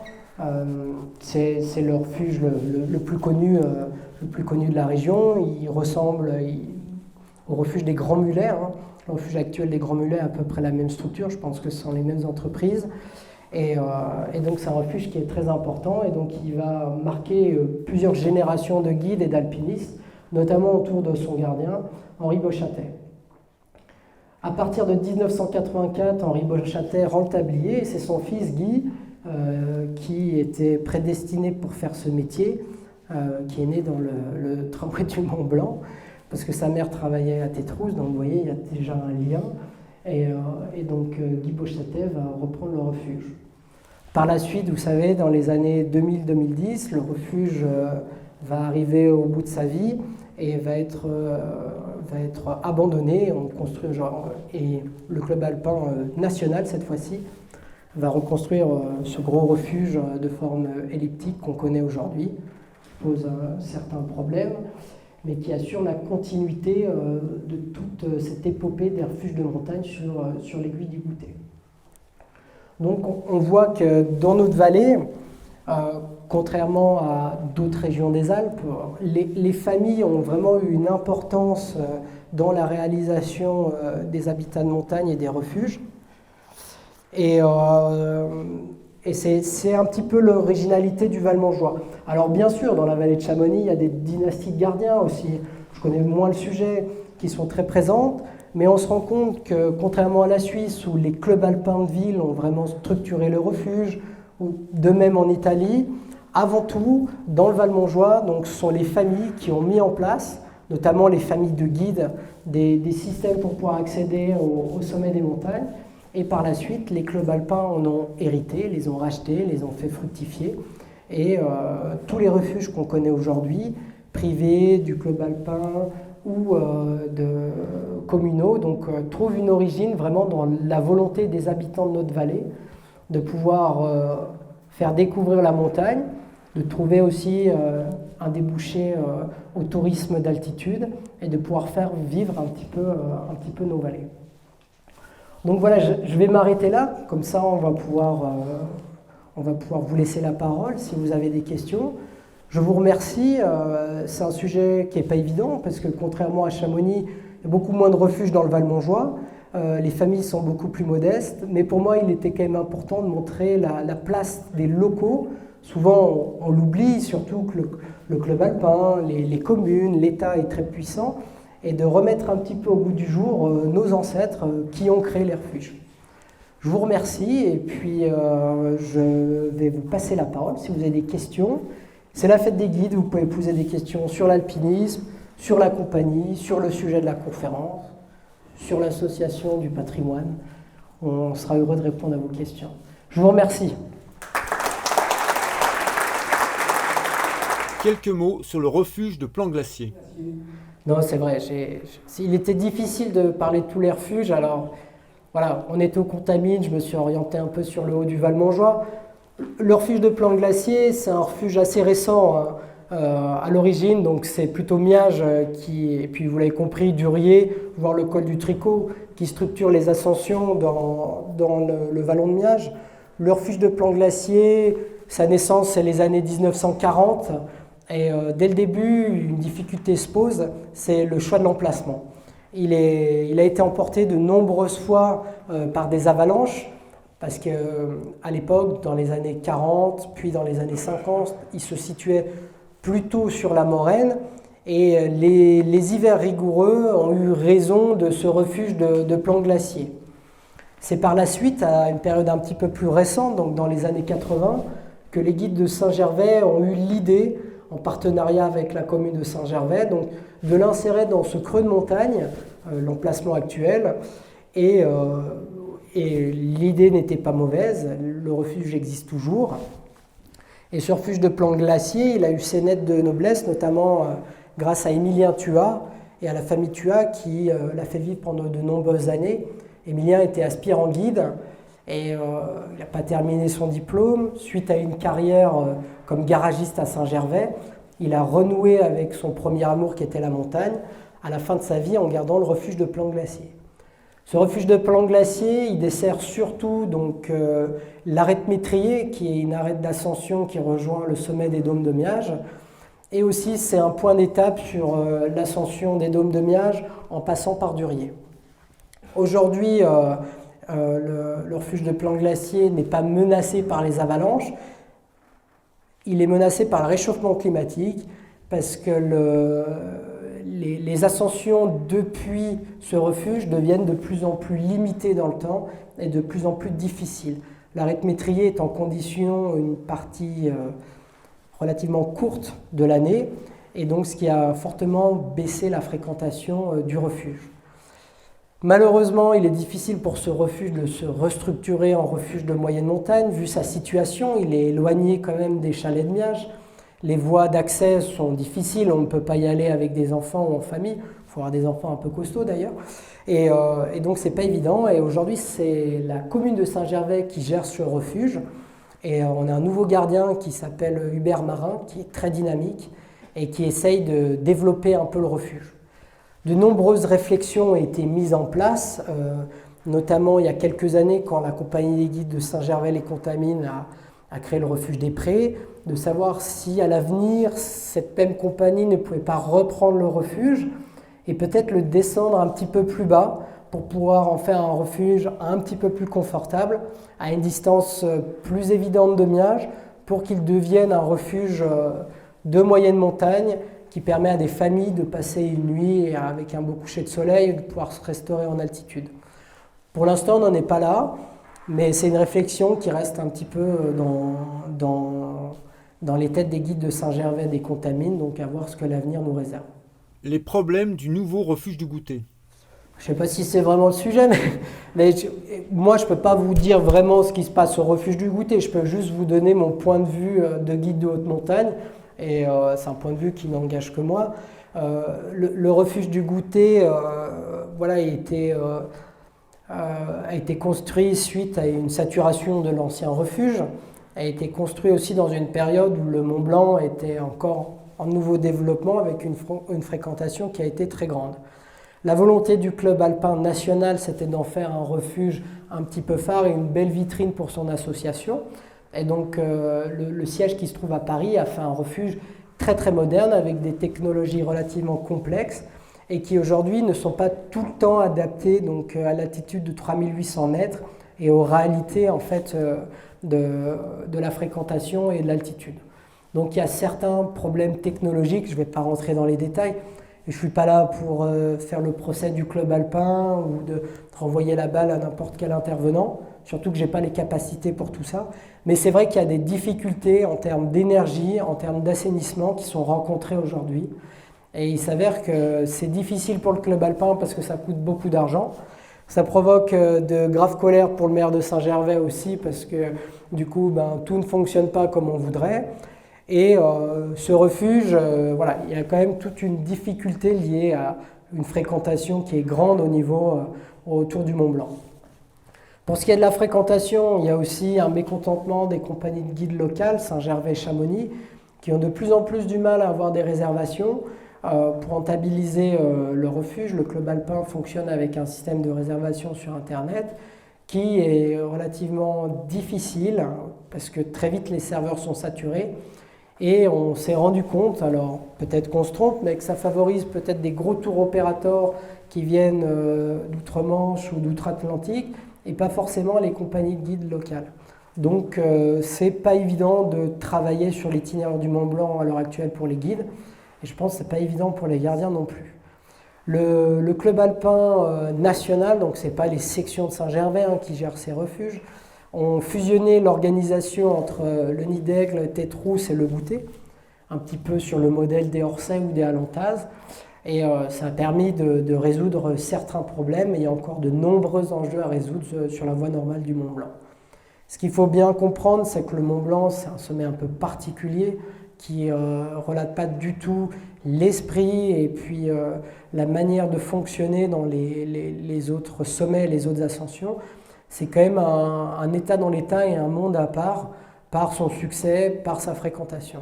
C'est le refuge le plus connu de la région. Il ressemble au refuge des Grands Mulets. Hein. Le refuge actuel des Grands Mulets a à peu près la même structure. Je pense que ce sont les mêmes entreprises. Et donc c'est un refuge qui est très important. Et donc il va marquer plusieurs générations de guides et d'alpinistes, notamment autour de son gardien, Henri Beauchâtet. À partir de 1984, Henri Beauchâtet rend le tablier, et c'est son fils Guy qui était prédestiné pour faire ce métier, qui est né dans le tramway du Mont Blanc, parce que sa mère travaillait à Tétrousse, donc vous voyez, il y a déjà un lien. Et donc Guy Beauchâtet va reprendre le refuge. Par la suite, vous savez, dans les années 2000-2010, le refuge va arriver au bout de sa vie et va être abandonné. On construit, et le club alpin national, cette fois-ci, va reconstruire ce gros refuge de forme elliptique qu'on connaît aujourd'hui, qui pose certains problèmes, mais qui assure la continuité de toute cette épopée des refuges de montagne sur l'aiguille du Goûter. Donc on voit que dans notre vallée, contrairement à d'autres régions des Alpes, les familles ont vraiment eu une importance dans la réalisation des habitats de montagne et des refuges. Et c'est un petit peu l'originalité du Valmontjoie. Alors bien sûr, dans la vallée de Chamonix, il y a des dynasties de gardiens aussi. Je connais moins le sujet, qui sont très présentes, mais on se rend compte que, contrairement à la Suisse, où les clubs alpins de ville ont vraiment structuré le refuge, ou de même en Italie, avant tout, dans le Valmontjoie, donc ce sont les familles qui ont mis en place, notamment les familles de guides, des systèmes pour pouvoir accéder au sommet des montagnes. Et par la suite, les clubs alpins en ont hérité, les ont rachetés, les ont fait fructifier. Et tous les refuges qu'on connaît aujourd'hui, privés, du club alpin ou communaux, trouvent une origine vraiment dans la volonté des habitants de notre vallée de pouvoir faire découvrir la montagne, de trouver aussi un débouché au tourisme d'altitude et de pouvoir faire vivre un petit peu nos vallées. Donc voilà, je vais m'arrêter là, comme ça on va pouvoir vous laisser la parole si vous avez des questions. Je vous remercie, c'est un sujet qui n'est pas évident parce que contrairement à Chamonix, il y a beaucoup moins de refuges dans le Valmontjoie, les familles sont beaucoup plus modestes, mais pour moi il était quand même important de montrer la place des locaux. Souvent on l'oublie, surtout que le club alpin, les communes, l'État est très puissant, et de remettre un petit peu au goût du jour nos ancêtres qui ont créé les refuges. Je vous remercie et puis je vais vous passer la parole si vous avez des questions. C'est la fête des guides, vous pouvez poser des questions sur l'alpinisme, sur la compagnie, sur le sujet de la conférence, sur l'association du patrimoine. On sera heureux de répondre à vos questions. Je vous remercie. Quelques mots sur le refuge de Plan-Glacier. Non, c'est vrai, il était difficile de parler de tous les refuges, alors voilà, on était au Contamine, je me suis orienté un peu sur le haut du Valmontjoie. Le refuge de Plan-Glacier, c'est un refuge assez récent à l'origine, donc c'est plutôt Miage et puis vous l'avez compris, Durier, voire le col du Tricot, qui structure les ascensions dans le vallon de Miage. Le refuge de Plan-Glacier, sa naissance, c'est les années 1940. Et dès le début, une difficulté se pose, c'est le choix de l'emplacement. Il a été emporté de nombreuses fois par des avalanches, parce qu'à l'époque, dans les années 40, puis dans les années 50, il se situait plutôt sur la moraine. Et les hivers rigoureux ont eu raison de ce refuge de plans glaciers. C'est par la suite, à une période un petit peu plus récente, donc dans les années 80, que les guides de Saint-Gervais ont eu l'idée, en partenariat avec la commune de Saint-Gervais, donc de l'insérer dans ce creux de montagne, l'emplacement actuel. Et l'idée n'était pas mauvaise, le refuge existe toujours. Et ce refuge de plans glaciers, il a eu ses lettres de noblesse, notamment grâce à Émilien Thuat et à la famille Thuat qui l'a fait vivre pendant de nombreuses années. Émilien était aspirant guide et il n'a pas terminé son diplôme. Suite à une carrière comme garagiste à Saint-Gervais, il a renoué avec son premier amour qui était la montagne à la fin de sa vie en gardant le refuge de plans glaciers. Ce refuge de plans glaciers, il dessert surtout donc, l'arête métrier, qui est une arête d'ascension qui rejoint le sommet des dômes de Miage. Et aussi, c'est un point d'étape sur l'ascension des dômes de Miage en passant par Durier. Aujourd'hui, le refuge de plans glaciers n'est pas menacé par les avalanches. Il est menacé par le réchauffement climatique parce que les ascensions depuis ce refuge deviennent de plus en plus limitées dans le temps et de plus en plus difficiles. L'arête métrier est en condition une partie relativement courte de l'année et donc ce qui a fortement baissé la fréquentation du refuge. Malheureusement, il est difficile pour ce refuge de se restructurer en refuge de moyenne montagne. Vu sa situation, il est éloigné quand même des chalets de Miage. Les voies d'accès sont difficiles, on ne peut pas y aller avec des enfants ou en famille. Il faut avoir des enfants un peu costauds d'ailleurs. Et donc c'est pas évident. Et aujourd'hui, c'est la commune de Saint-Gervais qui gère ce refuge. Et on a un nouveau gardien qui s'appelle Hubert Marin, qui est très dynamique et qui essaye de développer un peu le refuge. De nombreuses réflexions ont été mises en place, notamment il y a quelques années quand la compagnie des guides de Saint-Gervais-les-Contamines a créé le refuge des Prés, de savoir si à l'avenir cette même compagnie ne pouvait pas reprendre le refuge et peut-être le descendre un petit peu plus bas pour pouvoir en faire un refuge un petit peu plus confortable, à une distance plus évidente de Miage, pour qu'il devienne un refuge de moyenne montagne qui permet à des familles de passer une nuit avec un beau coucher de soleil et de pouvoir se restaurer en altitude. Pour l'instant, on n'en est pas là, mais c'est une réflexion qui reste un petit peu dans les têtes des guides de Saint-Gervais des Contamines, donc à voir ce que l'avenir nous réserve. Les problèmes du nouveau refuge du Goûter. Je ne sais pas si c'est vraiment le sujet, mais moi je ne peux pas vous dire vraiment ce qui se passe au refuge du Goûter, je peux juste vous donner mon point de vue de guide de haute montagne. Et c'est un point de vue qui n'engage que moi. Le refuge du Goûter voilà, a été construit suite à une saturation de l'ancien refuge, a été construit aussi dans une période où le Mont Blanc était encore en nouveau développement avec une fréquentation qui a été très grande. La volonté du club alpin national, c'était d'en faire un refuge un petit peu phare et une belle vitrine pour son association. Et donc le siège qui se trouve à Paris a fait un refuge très très moderne avec des technologies relativement complexes et qui aujourd'hui ne sont pas tout le temps adaptées donc, à l'altitude de 3800 mètres et aux réalités en fait, de la fréquentation et de l'altitude. Donc il y a certains problèmes technologiques, je ne vais pas rentrer dans les détails, et je ne suis pas là pour faire le procès du club alpin ou de renvoyer la balle à n'importe quel intervenant. Surtout que je n'ai pas les capacités pour tout ça. Mais c'est vrai qu'il y a des difficultés en termes d'énergie, en termes d'assainissement qui sont rencontrées aujourd'hui. Et il s'avère que c'est difficile pour le club alpin parce que ça coûte beaucoup d'argent. Ça provoque de graves colères pour le maire de Saint-Gervais aussi parce que du coup, tout ne fonctionne pas comme on voudrait. Et ce refuge, voilà, il y a quand même toute une difficulté liée à une fréquentation qui est grande au niveau autour du Mont Blanc. Pour ce qui est de la fréquentation, il y a aussi un mécontentement des compagnies de guides locales, Saint-Gervais et Chamonix, qui ont de plus en plus du mal à avoir des réservations. Pour rentabiliser le refuge, le club alpin fonctionne avec un système de réservation sur Internet qui est relativement difficile parce que très vite les serveurs sont saturés. Et on s'est rendu compte, alors peut-être qu'on se trompe, mais que ça favorise peut-être des gros tours opérateurs qui viennent d'outre-Manche ou d'outre-Atlantique, et pas forcément les compagnies de guides locales. Donc c'est pas évident de travailler sur l'itinéraire du Mont Blanc à l'heure actuelle pour les guides, et je pense que c'est pas évident pour les gardiens non plus. Le club alpin national, donc c'est pas les sections de Saint-Gervais qui gèrent ces refuges, ont fusionné l'organisation entre le Nid d'Aigle, Tétrousse et le Goutet, un petit peu sur le modèle des Orsay ou des Alantaz. Et ça a permis de résoudre certains problèmes, et il y a encore de nombreux enjeux à résoudre sur la voie normale du Mont Blanc. Ce qu'il faut bien comprendre, c'est que le Mont Blanc, c'est un sommet un peu particulier qui ne relate pas du tout l'esprit et puis la manière de fonctionner dans les autres sommets, les autres ascensions. C'est quand même un état dans l'état et un monde à part, par son succès, par sa fréquentation.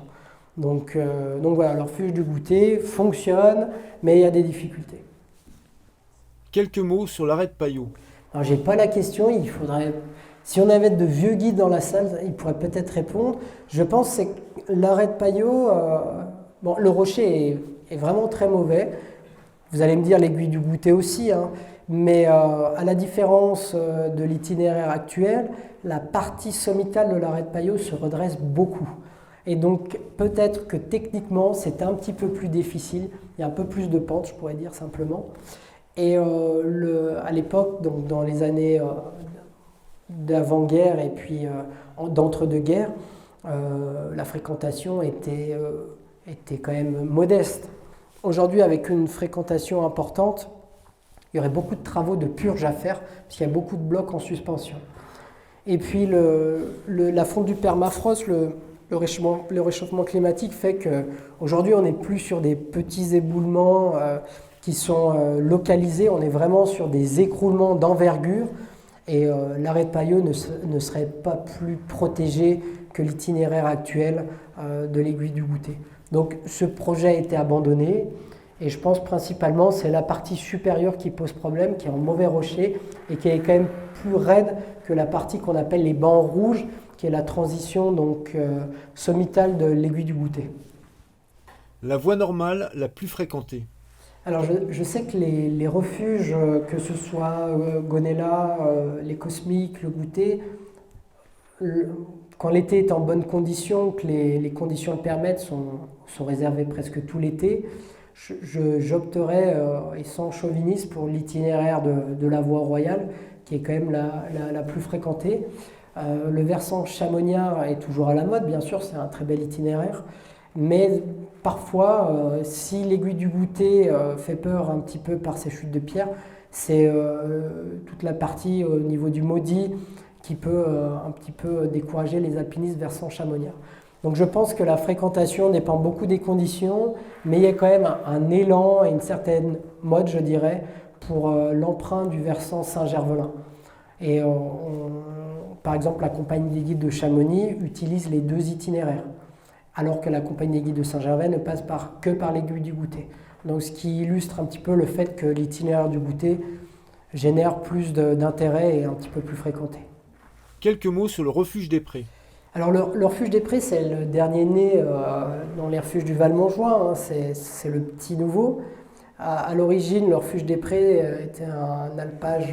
Donc voilà, le refuge du Goutet fonctionne, mais il y a des difficultés. Quelques mots sur l'arrêt de Paillot. Alors j'ai pas la question, il faudrait... Si on avait de vieux guides dans la salle, ils pourraient peut-être répondre. Je pense que l'arrêt de Paillot, le rocher est vraiment très mauvais. Vous allez me dire l'aiguille du Goutet aussi, mais à la différence de l'itinéraire actuel, la partie sommitale de l'arrêt de Paillot se redresse beaucoup. Et donc peut-être que techniquement c'est un petit peu plus difficile, il y a un peu plus de pente, je pourrais dire simplement. Et à l'époque, donc dans les années d'avant-guerre et puis d'entre-deux-guerres, la fréquentation était quand même modeste. Aujourd'hui, avec une fréquentation importante, il y aurait beaucoup de travaux de purge à faire, parce qu'il y a beaucoup de blocs en suspension. Et puis la fonte du permafrost, le réchauffement climatique fait qu'aujourd'hui, on n'est plus sur des petits éboulements qui sont localisés, on est vraiment sur des écroulements d'envergure. Et l'arrêt de Paillot ne serait pas plus protégé que l'itinéraire actuel de l'aiguille du Goutet. Donc ce projet a été abandonné, et je pense principalement c'est la partie supérieure qui pose problème, qui est en mauvais rocher et qui est quand même plus raide que la partie qu'on appelle les bancs rouges, qui est la transition donc sommitale de l'aiguille du Goutet. La voie normale la plus fréquentée. Alors je sais que les refuges, que ce soit Gonella, les Cosmiques, le Goutet, quand l'été est en bonne condition, que les conditions le permettent, sont réservés presque tout l'été, j'opterais, et sans chauvinisme, pour l'itinéraire de la voie royale, qui est quand même la plus fréquentée. Le versant Chamoniard est toujours à la mode, bien sûr, c'est un très bel itinéraire. Mais parfois, si l'aiguille du Goutet fait peur un petit peu par ses chutes de pierre, c'est toute la partie au niveau du Maudit qui peut un petit peu décourager les alpinistes versant Chamoniard. Donc je pense que la fréquentation dépend beaucoup des conditions, mais il y a quand même un élan et une certaine mode, je dirais, pour l'emprunt du versant Saint-Gervelin. Et par exemple, la compagnie des guides de Chamonix utilise les deux itinéraires, alors que la compagnie des guides de Saint-Gervais ne passe que par l'aiguille du Goutet. Donc ce qui illustre un petit peu le fait que l'itinéraire du Goutet génère plus d'intérêt et est un petit peu plus fréquenté. Quelques mots sur le refuge des Prés. Alors le refuge des Prés, c'est le dernier né dans les refuges du Val-Montjoie, c'est le petit nouveau. À l'origine, le refuge des Prés était un alpage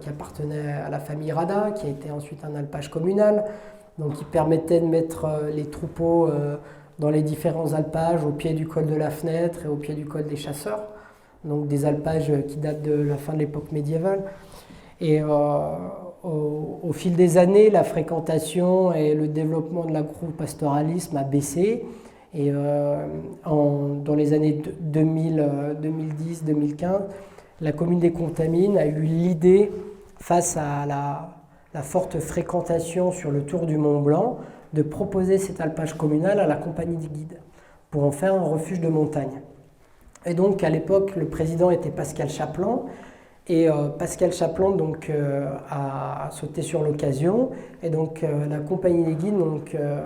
qui appartenait à la famille Rada, qui a été ensuite un alpage communal, donc qui permettait de mettre les troupeaux dans les différents alpages au pied du col de la Fenêtre et au pied du col des Chasseurs, donc des alpages qui datent de la fin de l'époque médiévale. Et au fil des années, la fréquentation et le développement de l'agropastoralisme a baissé. Et dans les années 2010-2015, la commune des Contamines a eu l'idée, face à la forte fréquentation sur le tour du Mont Blanc, de proposer cet alpage communal à la compagnie des guides pour en faire un refuge de montagne. Et donc à l'époque, le président était Pascal Chaplan, et Pascal Chaplan donc, a sauté sur l'occasion, et donc la compagnie des guides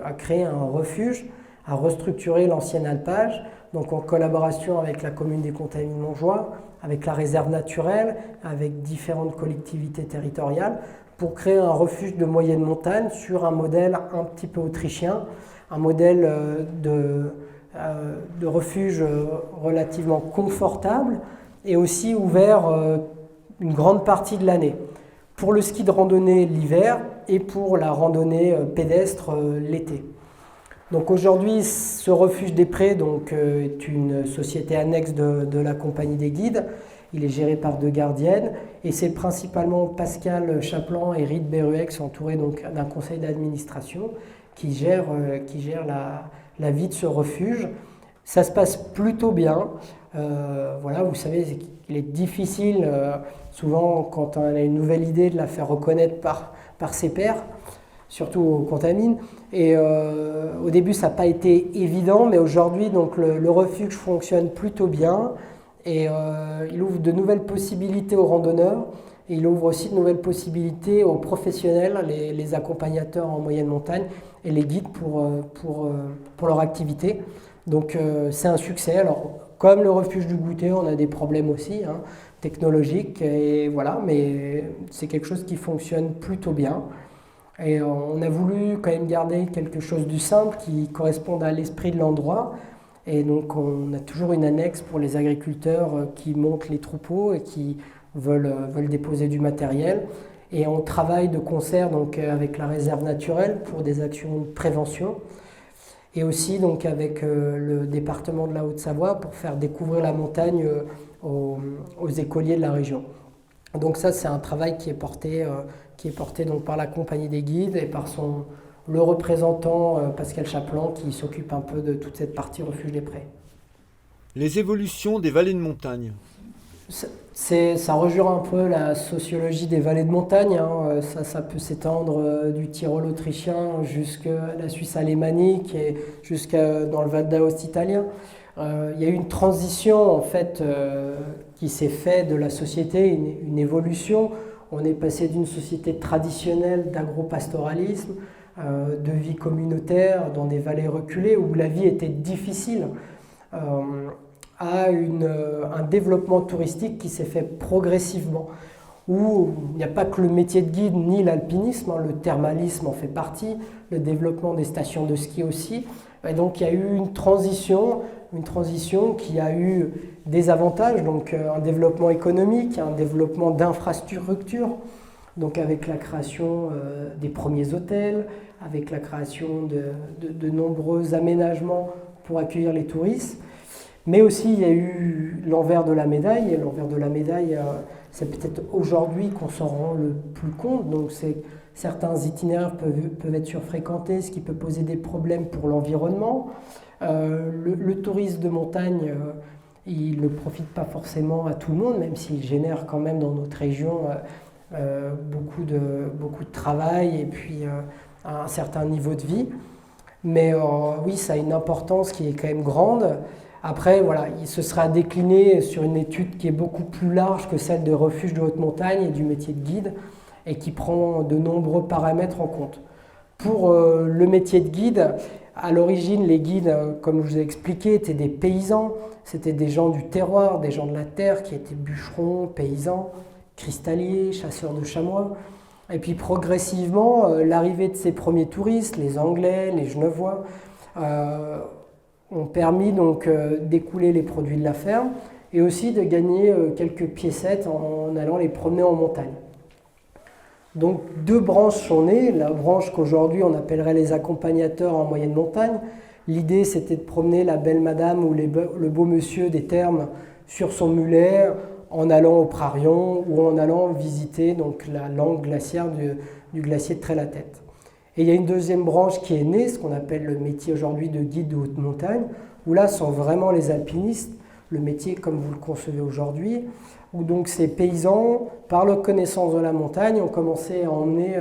a créé un refuge, a restructuré l'ancien alpage, donc en collaboration avec la commune des Contamines-Montjoie, avec la réserve naturelle, avec différentes collectivités territoriales, pour créer un refuge de moyenne montagne sur un modèle un petit peu autrichien, un modèle de refuge relativement confortable et aussi ouvert une grande partie de l'année. pour le ski de randonnée l'hiver et pour la randonnée pédestre l'été. Donc aujourd'hui, ce refuge des Prés est une société annexe de la Compagnie des Guides. Il est géré par deux gardiennes et c'est principalement Pascal Chaplan et Rite Berruex, entourés donc d'un conseil d'administration, qui gèrent la vie de ce refuge. Ça se passe plutôt bien. Voilà, vous savez qu'il est difficile, souvent quand on a une nouvelle idée, de la faire reconnaître par ses pairs, surtout aux contamines. Et au début, ça n'a pas été évident, mais aujourd'hui, donc, le refuge fonctionne plutôt bien. Et il ouvre de nouvelles possibilités aux randonneurs et il ouvre aussi de nouvelles possibilités aux professionnels, les accompagnateurs en moyenne montagne et les guides pour leur activité. Donc c'est un succès. Alors comme le refuge du Goûter, on a des problèmes aussi technologiques et voilà, mais c'est quelque chose qui fonctionne plutôt bien. Et on a voulu quand même garder quelque chose de simple qui corresponde à l'esprit de l'endroit. Et donc on a toujours une annexe pour les agriculteurs qui montent les troupeaux et qui veulent déposer du matériel. Et on travaille de concert donc, avec la réserve naturelle pour des actions de prévention. Et aussi donc, avec le département de la Haute-Savoie pour faire découvrir la montagne aux écoliers de la région. Donc ça c'est un travail qui est porté donc, par la Compagnie des Guides et par le représentant Pascal Chaplan qui s'occupe un peu de toute cette partie refuge des Prés. Les évolutions des vallées de montagne. Ça rejoint un peu la sociologie des vallées de montagne. Ça peut s'étendre du Tyrol autrichien jusqu'à la Suisse alémanique et jusqu'à dans le Val d'Aoste italien. Il y a eu une transition en fait qui s'est faite de la société, une évolution. On est passé d'une société traditionnelle d'agropastoralisme, de vie communautaire dans des vallées reculées où la vie était difficile, à un développement touristique qui s'est fait progressivement, où il n'y a pas que le métier de guide ni l'alpinisme, le thermalisme en fait partie, le développement des stations de ski aussi. Et donc il y a eu une transition qui a eu des avantages, donc un développement économique, un développement d'infrastructures, donc avec la création des premiers hôtels, avec la création de nombreux aménagements pour accueillir les touristes. Mais aussi, il y a eu l'envers de la médaille. Et l'envers de la médaille, c'est peut-être aujourd'hui qu'on s'en rend le plus compte. Donc, certains itinéraires peuvent être surfréquentés, ce qui peut poser des problèmes pour l'environnement. Le tourisme de montagne, il ne profite pas forcément à tout le monde, même s'il génère quand même dans notre région beaucoup de travail et puis un certain niveau de vie. Mais oui, ça a une importance qui est quand même grande. Après, voilà, il se sera décliné sur une étude qui est beaucoup plus large que celle de refuge de haute montagne et du métier de guide et qui prend de nombreux paramètres en compte. Pour le métier de guide, à l'origine, les guides, comme je vous ai expliqué, étaient des paysans. C'était des gens du terroir, des gens de la terre qui étaient bûcherons, paysans, cristalliers, chasseurs de chamois. Et puis progressivement, l'arrivée de ces premiers touristes, les Anglais, les Genevois, ont permis donc d'écouler les produits de la ferme et aussi de gagner quelques piécettes en allant les promener en montagne. Donc deux branches sont nées, la branche qu'aujourd'hui on appellerait les accompagnateurs en moyenne montagne. L'idée c'était de promener la belle madame ou le beau monsieur des thermes sur son mulet en allant au Prarion ou en allant visiter donc, la langue glaciaire du glacier de Trait-la-Tête. Et il y a une deuxième branche qui est née, ce qu'on appelle le métier aujourd'hui de guide de haute montagne, où là sont vraiment les alpinistes, le métier comme vous le concevez aujourd'hui, où donc ces paysans, par leur connaissance de la montagne, ont commencé à emmener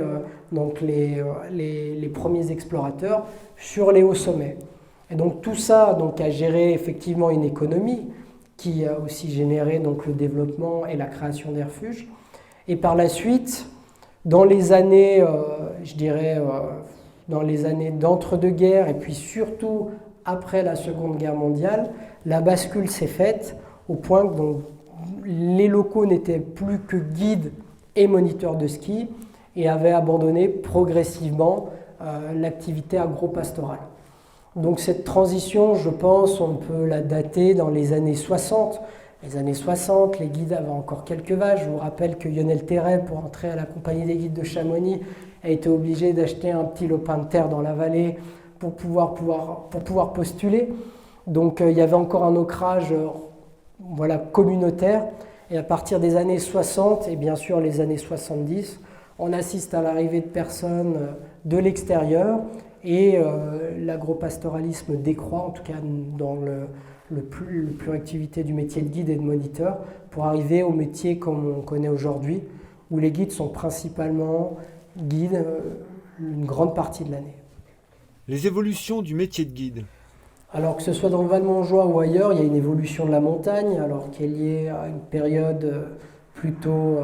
donc les premiers explorateurs sur les hauts sommets. Et donc tout ça donc, a géré effectivement une économie qui a aussi généré donc, le développement et la création des refuges. Et par la suite, dans les années, dans les années d'entre-deux-guerres et puis surtout après la Seconde Guerre mondiale, la bascule s'est faite au point que donc, les locaux n'étaient plus que guides et moniteurs de ski et avaient abandonné progressivement l'activité agro-pastorale. Donc cette transition, je pense, on peut la dater dans les années 60, Les années 60, les guides avaient encore quelques vaches. Je vous rappelle que Lionel Terray, pour entrer à la compagnie des guides de Chamonix, a été obligé d'acheter un petit lopin de terre dans la vallée pour pouvoir postuler. Donc il y avait encore un ancrage communautaire. Et à partir des années 60 et bien sûr les années 70, on assiste à l'arrivée de personnes de l'extérieur et l'agropastoralisme décroît, en tout cas dans le plus activité du métier de guide et de moniteur, pour arriver au métier comme on connaît aujourd'hui, où les guides sont principalement guides une grande partie de l'année. Les évolutions du métier de guide. Alors que ce soit dans le Val-Montjoie ou ailleurs, il y a une évolution de la montagne, alors qui est liée à une période plutôt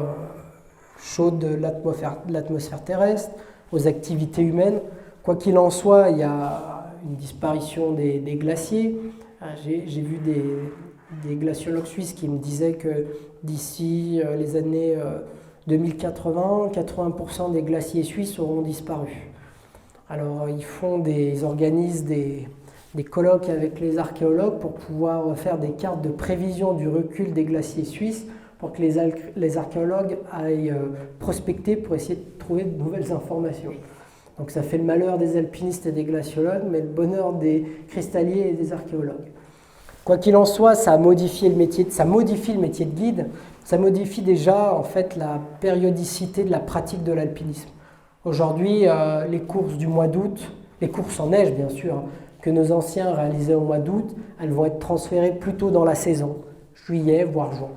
chaude de l'atmosphère terrestre, aux activités humaines. Quoi qu'il en soit, il y a une disparition des glaciers. J'ai vu des glaciologues suisses qui me disaient que d'ici les années 2080, 80% des glaciers suisses auront disparu. Alors ils organisent des colloques avec les archéologues pour pouvoir faire des cartes de prévision du recul des glaciers suisses pour que les archéologues aillent prospecter pour essayer de trouver de nouvelles informations. Donc ça fait le malheur des alpinistes et des glaciologues, mais le bonheur des cristalliers et des archéologues. Quoi qu'il en soit, ça modifie le métier de guide, ça modifie déjà en fait la périodicité de la pratique de l'alpinisme. Aujourd'hui, les courses du mois d'août, les courses en neige bien sûr, que nos anciens réalisaient au mois d'août, elles vont être transférées plutôt dans la saison, juillet voire juin.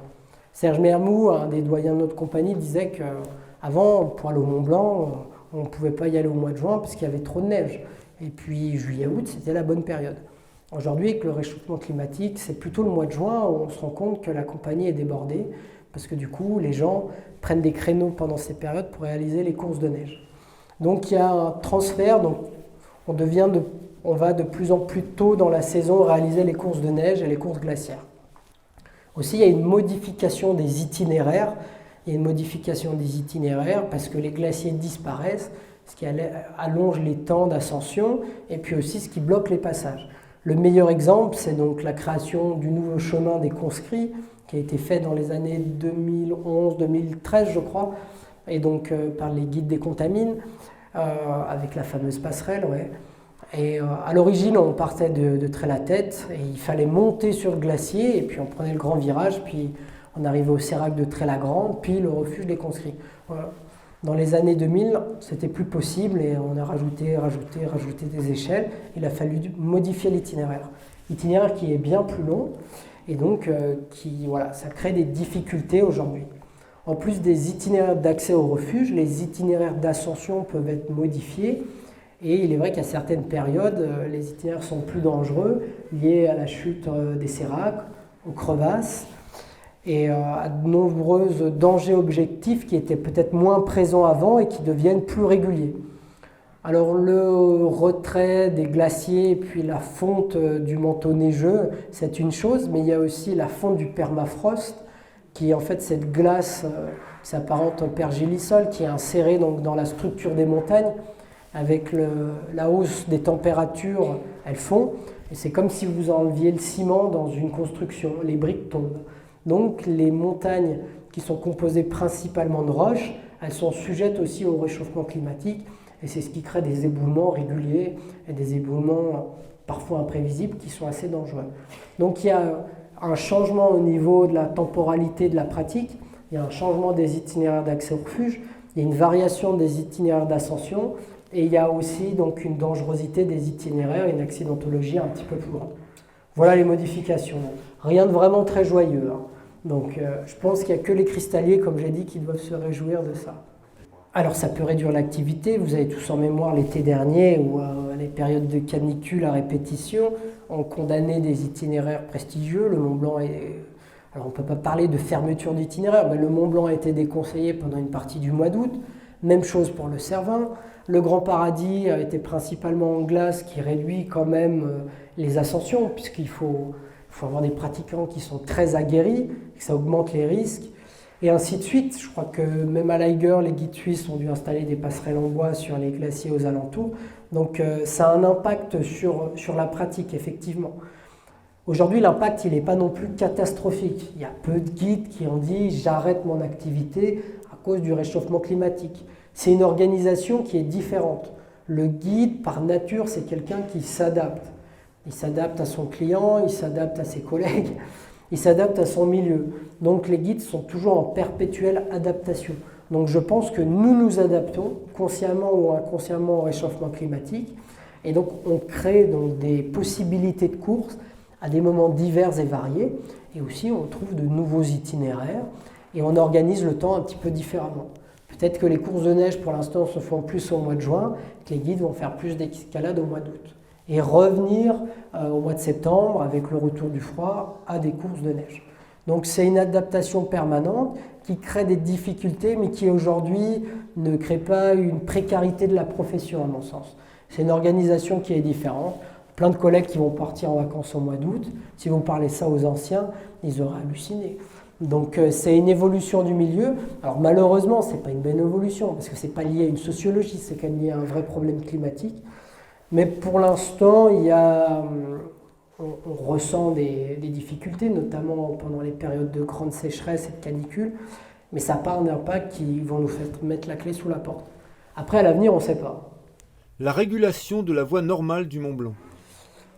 Serge Mermoux, un des doyens de notre compagnie, disait qu'avant, pour aller au Mont Blanc, on ne pouvait pas y aller au mois de juin parce qu'il y avait trop de neige. Et puis juillet-août, c'était la bonne période. Aujourd'hui, avec le réchauffement climatique, c'est plutôt le mois de juin où on se rend compte que la compagnie est débordée parce que du coup, les gens prennent des créneaux pendant ces périodes pour réaliser les courses de neige. Donc il y a un transfert, donc on va de plus en plus tôt dans la saison réaliser les courses de neige et les courses glaciaires. Aussi, il y a une modification des itinéraires. Il y a une modification des itinéraires parce que les glaciers disparaissent, ce qui allonge les temps d'ascension et puis aussi ce qui bloque les passages. Le meilleur exemple, c'est donc la création du nouveau chemin des conscrits qui a été fait dans les années 2011-2013, je crois, et donc par les guides des Contamines, avec la fameuse passerelle, ouais. Et à l'origine, on partait de Trait-la-Tête et il fallait monter sur le glacier et puis on prenait le grand virage, puis on arrivait au sérac de Trait-la-Grande, puis le refuge des conscrits. Voilà. Dans les années 2000, c'était plus possible et on a rajouté des échelles. Il a fallu modifier l'itinéraire. L'itinéraire qui est bien plus long et donc ça crée des difficultés aujourd'hui. En plus des itinéraires d'accès au refuge, les itinéraires d'ascension peuvent être modifiés. Et il est vrai qu'à certaines périodes, les itinéraires sont plus dangereux, liés à la chute des séracs, aux crevasses, et à de nombreux dangers objectifs qui étaient peut-être moins présents avant et qui deviennent plus réguliers. Alors le retrait des glaciers et puis la fonte du manteau neigeux, c'est une chose, mais il y a aussi la fonte du permafrost, qui est en fait cette glace qui s'apparente au pergélisol, qui est insérée donc dans la structure des montagnes. Avec la hausse des températures, elles fond, et c'est comme si vous enleviez le ciment dans une construction, les briques tombent. Donc les montagnes qui sont composées principalement de roches, elles sont sujettes aussi au réchauffement climatique, et c'est ce qui crée des éboulements réguliers et des éboulements parfois imprévisibles qui sont assez dangereux. Donc il y a un changement au niveau de la temporalité de la pratique, il y a un changement des itinéraires d'accès au refuge, il y a une variation des itinéraires d'ascension, et il y a aussi donc une dangerosité des itinéraires et une accidentologie un petit peu plus grande. Voilà les modifications. Rien de vraiment très joyeux. Hein. Donc je pense qu'il n'y a que les cristalliers, comme j'ai dit, qui doivent se réjouir de ça. Alors ça peut réduire l'activité. Vous avez tous en mémoire l'été dernier où les périodes de canicule à répétition ont condamné des itinéraires prestigieux. Le Mont Blanc Alors on ne peut pas parler de fermeture d'itinéraire, mais le Mont Blanc a été déconseillé pendant une partie du mois d'août. Même chose pour le Cervin. Le Grand Paradis a été principalement en glace, qui réduit quand même les ascensions, puisqu'il faut avoir des pratiquants qui sont très aguerris, que ça augmente les risques, et ainsi de suite. Je crois que même à l'Eiger, les guides suisses ont dû installer des passerelles en bois sur les glaciers aux alentours. Donc ça a un impact sur la pratique, effectivement. Aujourd'hui, l'impact, il n'est pas non plus catastrophique. Il y a peu de guides qui ont dit j'arrête mon activité à cause du réchauffement climatique. C'est une organisation qui est différente. Le guide, par nature, c'est quelqu'un qui s'adapte. Il s'adapte à son client, il s'adapte à ses collègues, il s'adapte à son milieu. Donc les guides sont toujours en perpétuelle adaptation. Donc je pense que nous nous adaptons, consciemment ou inconsciemment, au réchauffement climatique. Et donc on crée donc des possibilités de course à des moments divers et variés. Et aussi on trouve de nouveaux itinéraires et on organise le temps un petit peu différemment. Peut-être que les courses de neige pour l'instant se font plus au mois de juin, que les guides vont faire plus d'escalade au mois d'août. Et revenir au mois de septembre, avec le retour du froid, à des courses de neige. Donc c'est une adaptation permanente qui crée des difficultés, mais qui aujourd'hui ne crée pas une précarité de la profession, à mon sens. C'est une organisation qui est différente. Plein de collègues qui vont partir en vacances au mois d'août, si vous parlez ça aux anciens, ils auraient halluciné. Donc c'est une évolution du milieu. Alors malheureusement, ce n'est pas une bonne évolution, parce que ce n'est pas lié à une sociologie, c'est quand même lié à un vrai problème climatique. Mais pour l'instant, on ressent des difficultés, notamment pendant les périodes de grande sécheresse et de canicule, mais ça n'a pas un impact qui vont nous faire mettre la clé sous la porte. Après, à l'avenir, on ne sait pas. La régulation de la voie normale du Mont Blanc.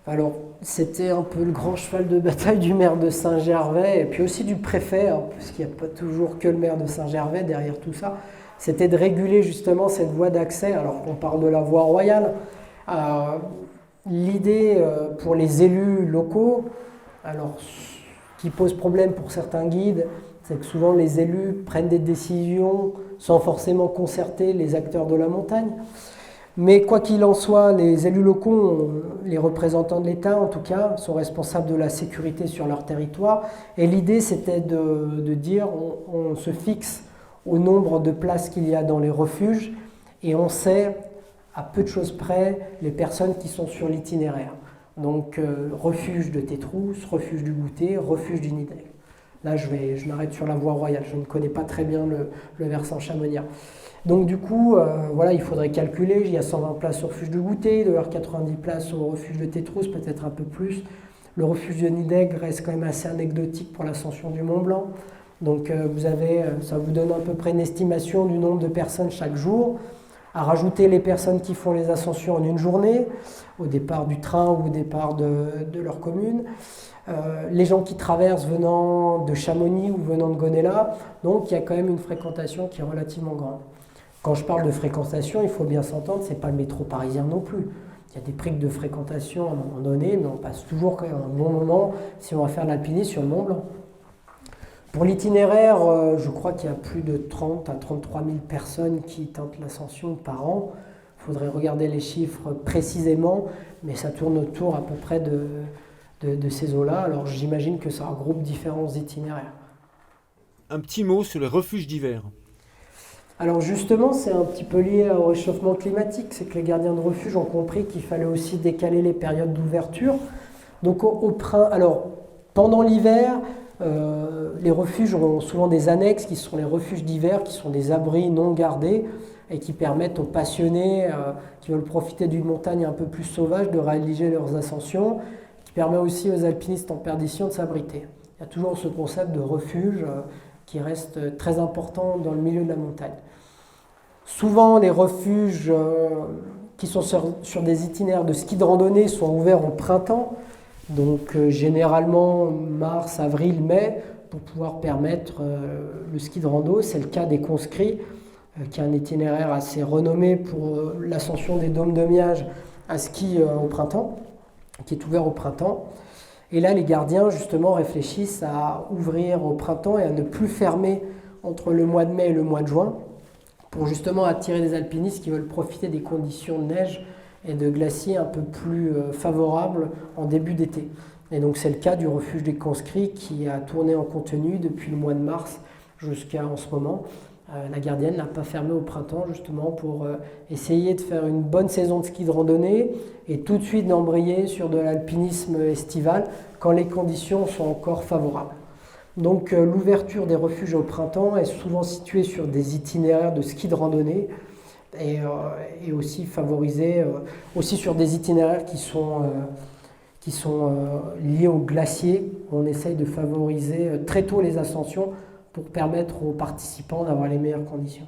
Alors, c'était un peu le grand cheval de bataille du maire de Saint-Gervais, et puis aussi du préfet, hein, parce qu'il n'y a pas toujours que le maire de Saint-Gervais derrière tout ça. C'était de réguler justement cette voie d'accès, alors qu'on parle de la voie royale. L'idée pour les élus locaux, alors qui pose problème pour certains guides, c'est que souvent les élus prennent des décisions sans forcément concerter les acteurs de la montagne. Mais quoi qu'il en soit, les élus locaux, les représentants de l'État en tout cas, sont responsables de la sécurité sur leur territoire. Et l'idée c'était de dire on se fixe au nombre de places qu'il y a dans les refuges et on sait à peu de choses près les personnes qui sont sur l'itinéraire. Donc refuge de Tétrousse, refuge du Goûter, refuge du Nid d'Aigle. Là je m'arrête sur la voie royale, je ne connais pas très bien le versant chamoniard. Donc du coup, voilà, il faudrait calculer, il y a 120 places au refuge du Goûter, il doit y avoir 90 places au refuge de Tétrousse, peut-être un peu plus. Le refuge de Nid d'Aigle reste quand même assez anecdotique pour l'ascension du Mont Blanc. Donc ça vous donne à peu près une estimation du nombre de personnes chaque jour. À rajouter les personnes qui font les ascensions en une journée, au départ du train ou au départ de leur commune, les gens qui traversent venant de Chamonix ou venant de Gonella, donc il y a quand même une fréquentation qui est relativement grande. Quand je parle de fréquentation, il faut bien s'entendre, ce n'est pas le métro parisien non plus. Il y a des pics de fréquentation à un moment donné, mais on passe toujours quand même un bon moment si on va faire l'alpinisme sur le Mont Blanc. Pour l'itinéraire, je crois qu'il y a plus de 30 à 33 000 personnes qui tentent l'ascension par an. Il faudrait regarder les chiffres précisément, mais ça tourne autour à peu près de ces eaux-là. Alors j'imagine que ça regroupe différents itinéraires. Un petit mot sur les refuges d'hiver. Alors justement, c'est un petit peu lié au réchauffement climatique. C'est que les gardiens de refuge ont compris qu'il fallait aussi décaler les périodes d'ouverture. Donc alors pendant l'hiver, les refuges ont souvent des annexes qui sont les refuges d'hiver, qui sont des abris non gardés et qui permettent aux passionnés qui veulent profiter d'une montagne un peu plus sauvage de réaliser leurs ascensions, qui permet aussi aux alpinistes en perdition de s'abriter. Il y a toujours ce concept de refuge qui reste très important dans le milieu de la montagne. Souvent, les refuges qui sont sur des itinéraires de ski de randonnée sont ouverts au printemps. Donc généralement mars, avril, mai, pour pouvoir permettre le ski de rando. C'est le cas des conscrits, qui est un itinéraire assez renommé pour l'ascension des dômes de Miage à ski au printemps, qui est ouvert au printemps. Et là, les gardiens, justement, réfléchissent à ouvrir au printemps et à ne plus fermer entre le mois de mai et le mois de juin, pour justement attirer des alpinistes qui veulent profiter des conditions de neige et de glaciers un peu plus favorables en début d'été. Et donc c'est le cas du refuge des conscrits qui a tourné en continu depuis le mois de mars jusqu'à en ce moment. La gardienne n'a pas fermé au printemps justement pour essayer de faire une bonne saison de ski de randonnée et tout de suite d'embrayer sur de l'alpinisme estival quand les conditions sont encore favorables. Donc l'ouverture des refuges au printemps est souvent située sur des itinéraires de ski de randonnée et aussi favorisée aussi sur des itinéraires qui sont qui sont liées au glacier. On essaye de favoriser très tôt les ascensions pour permettre aux participants d'avoir les meilleures conditions.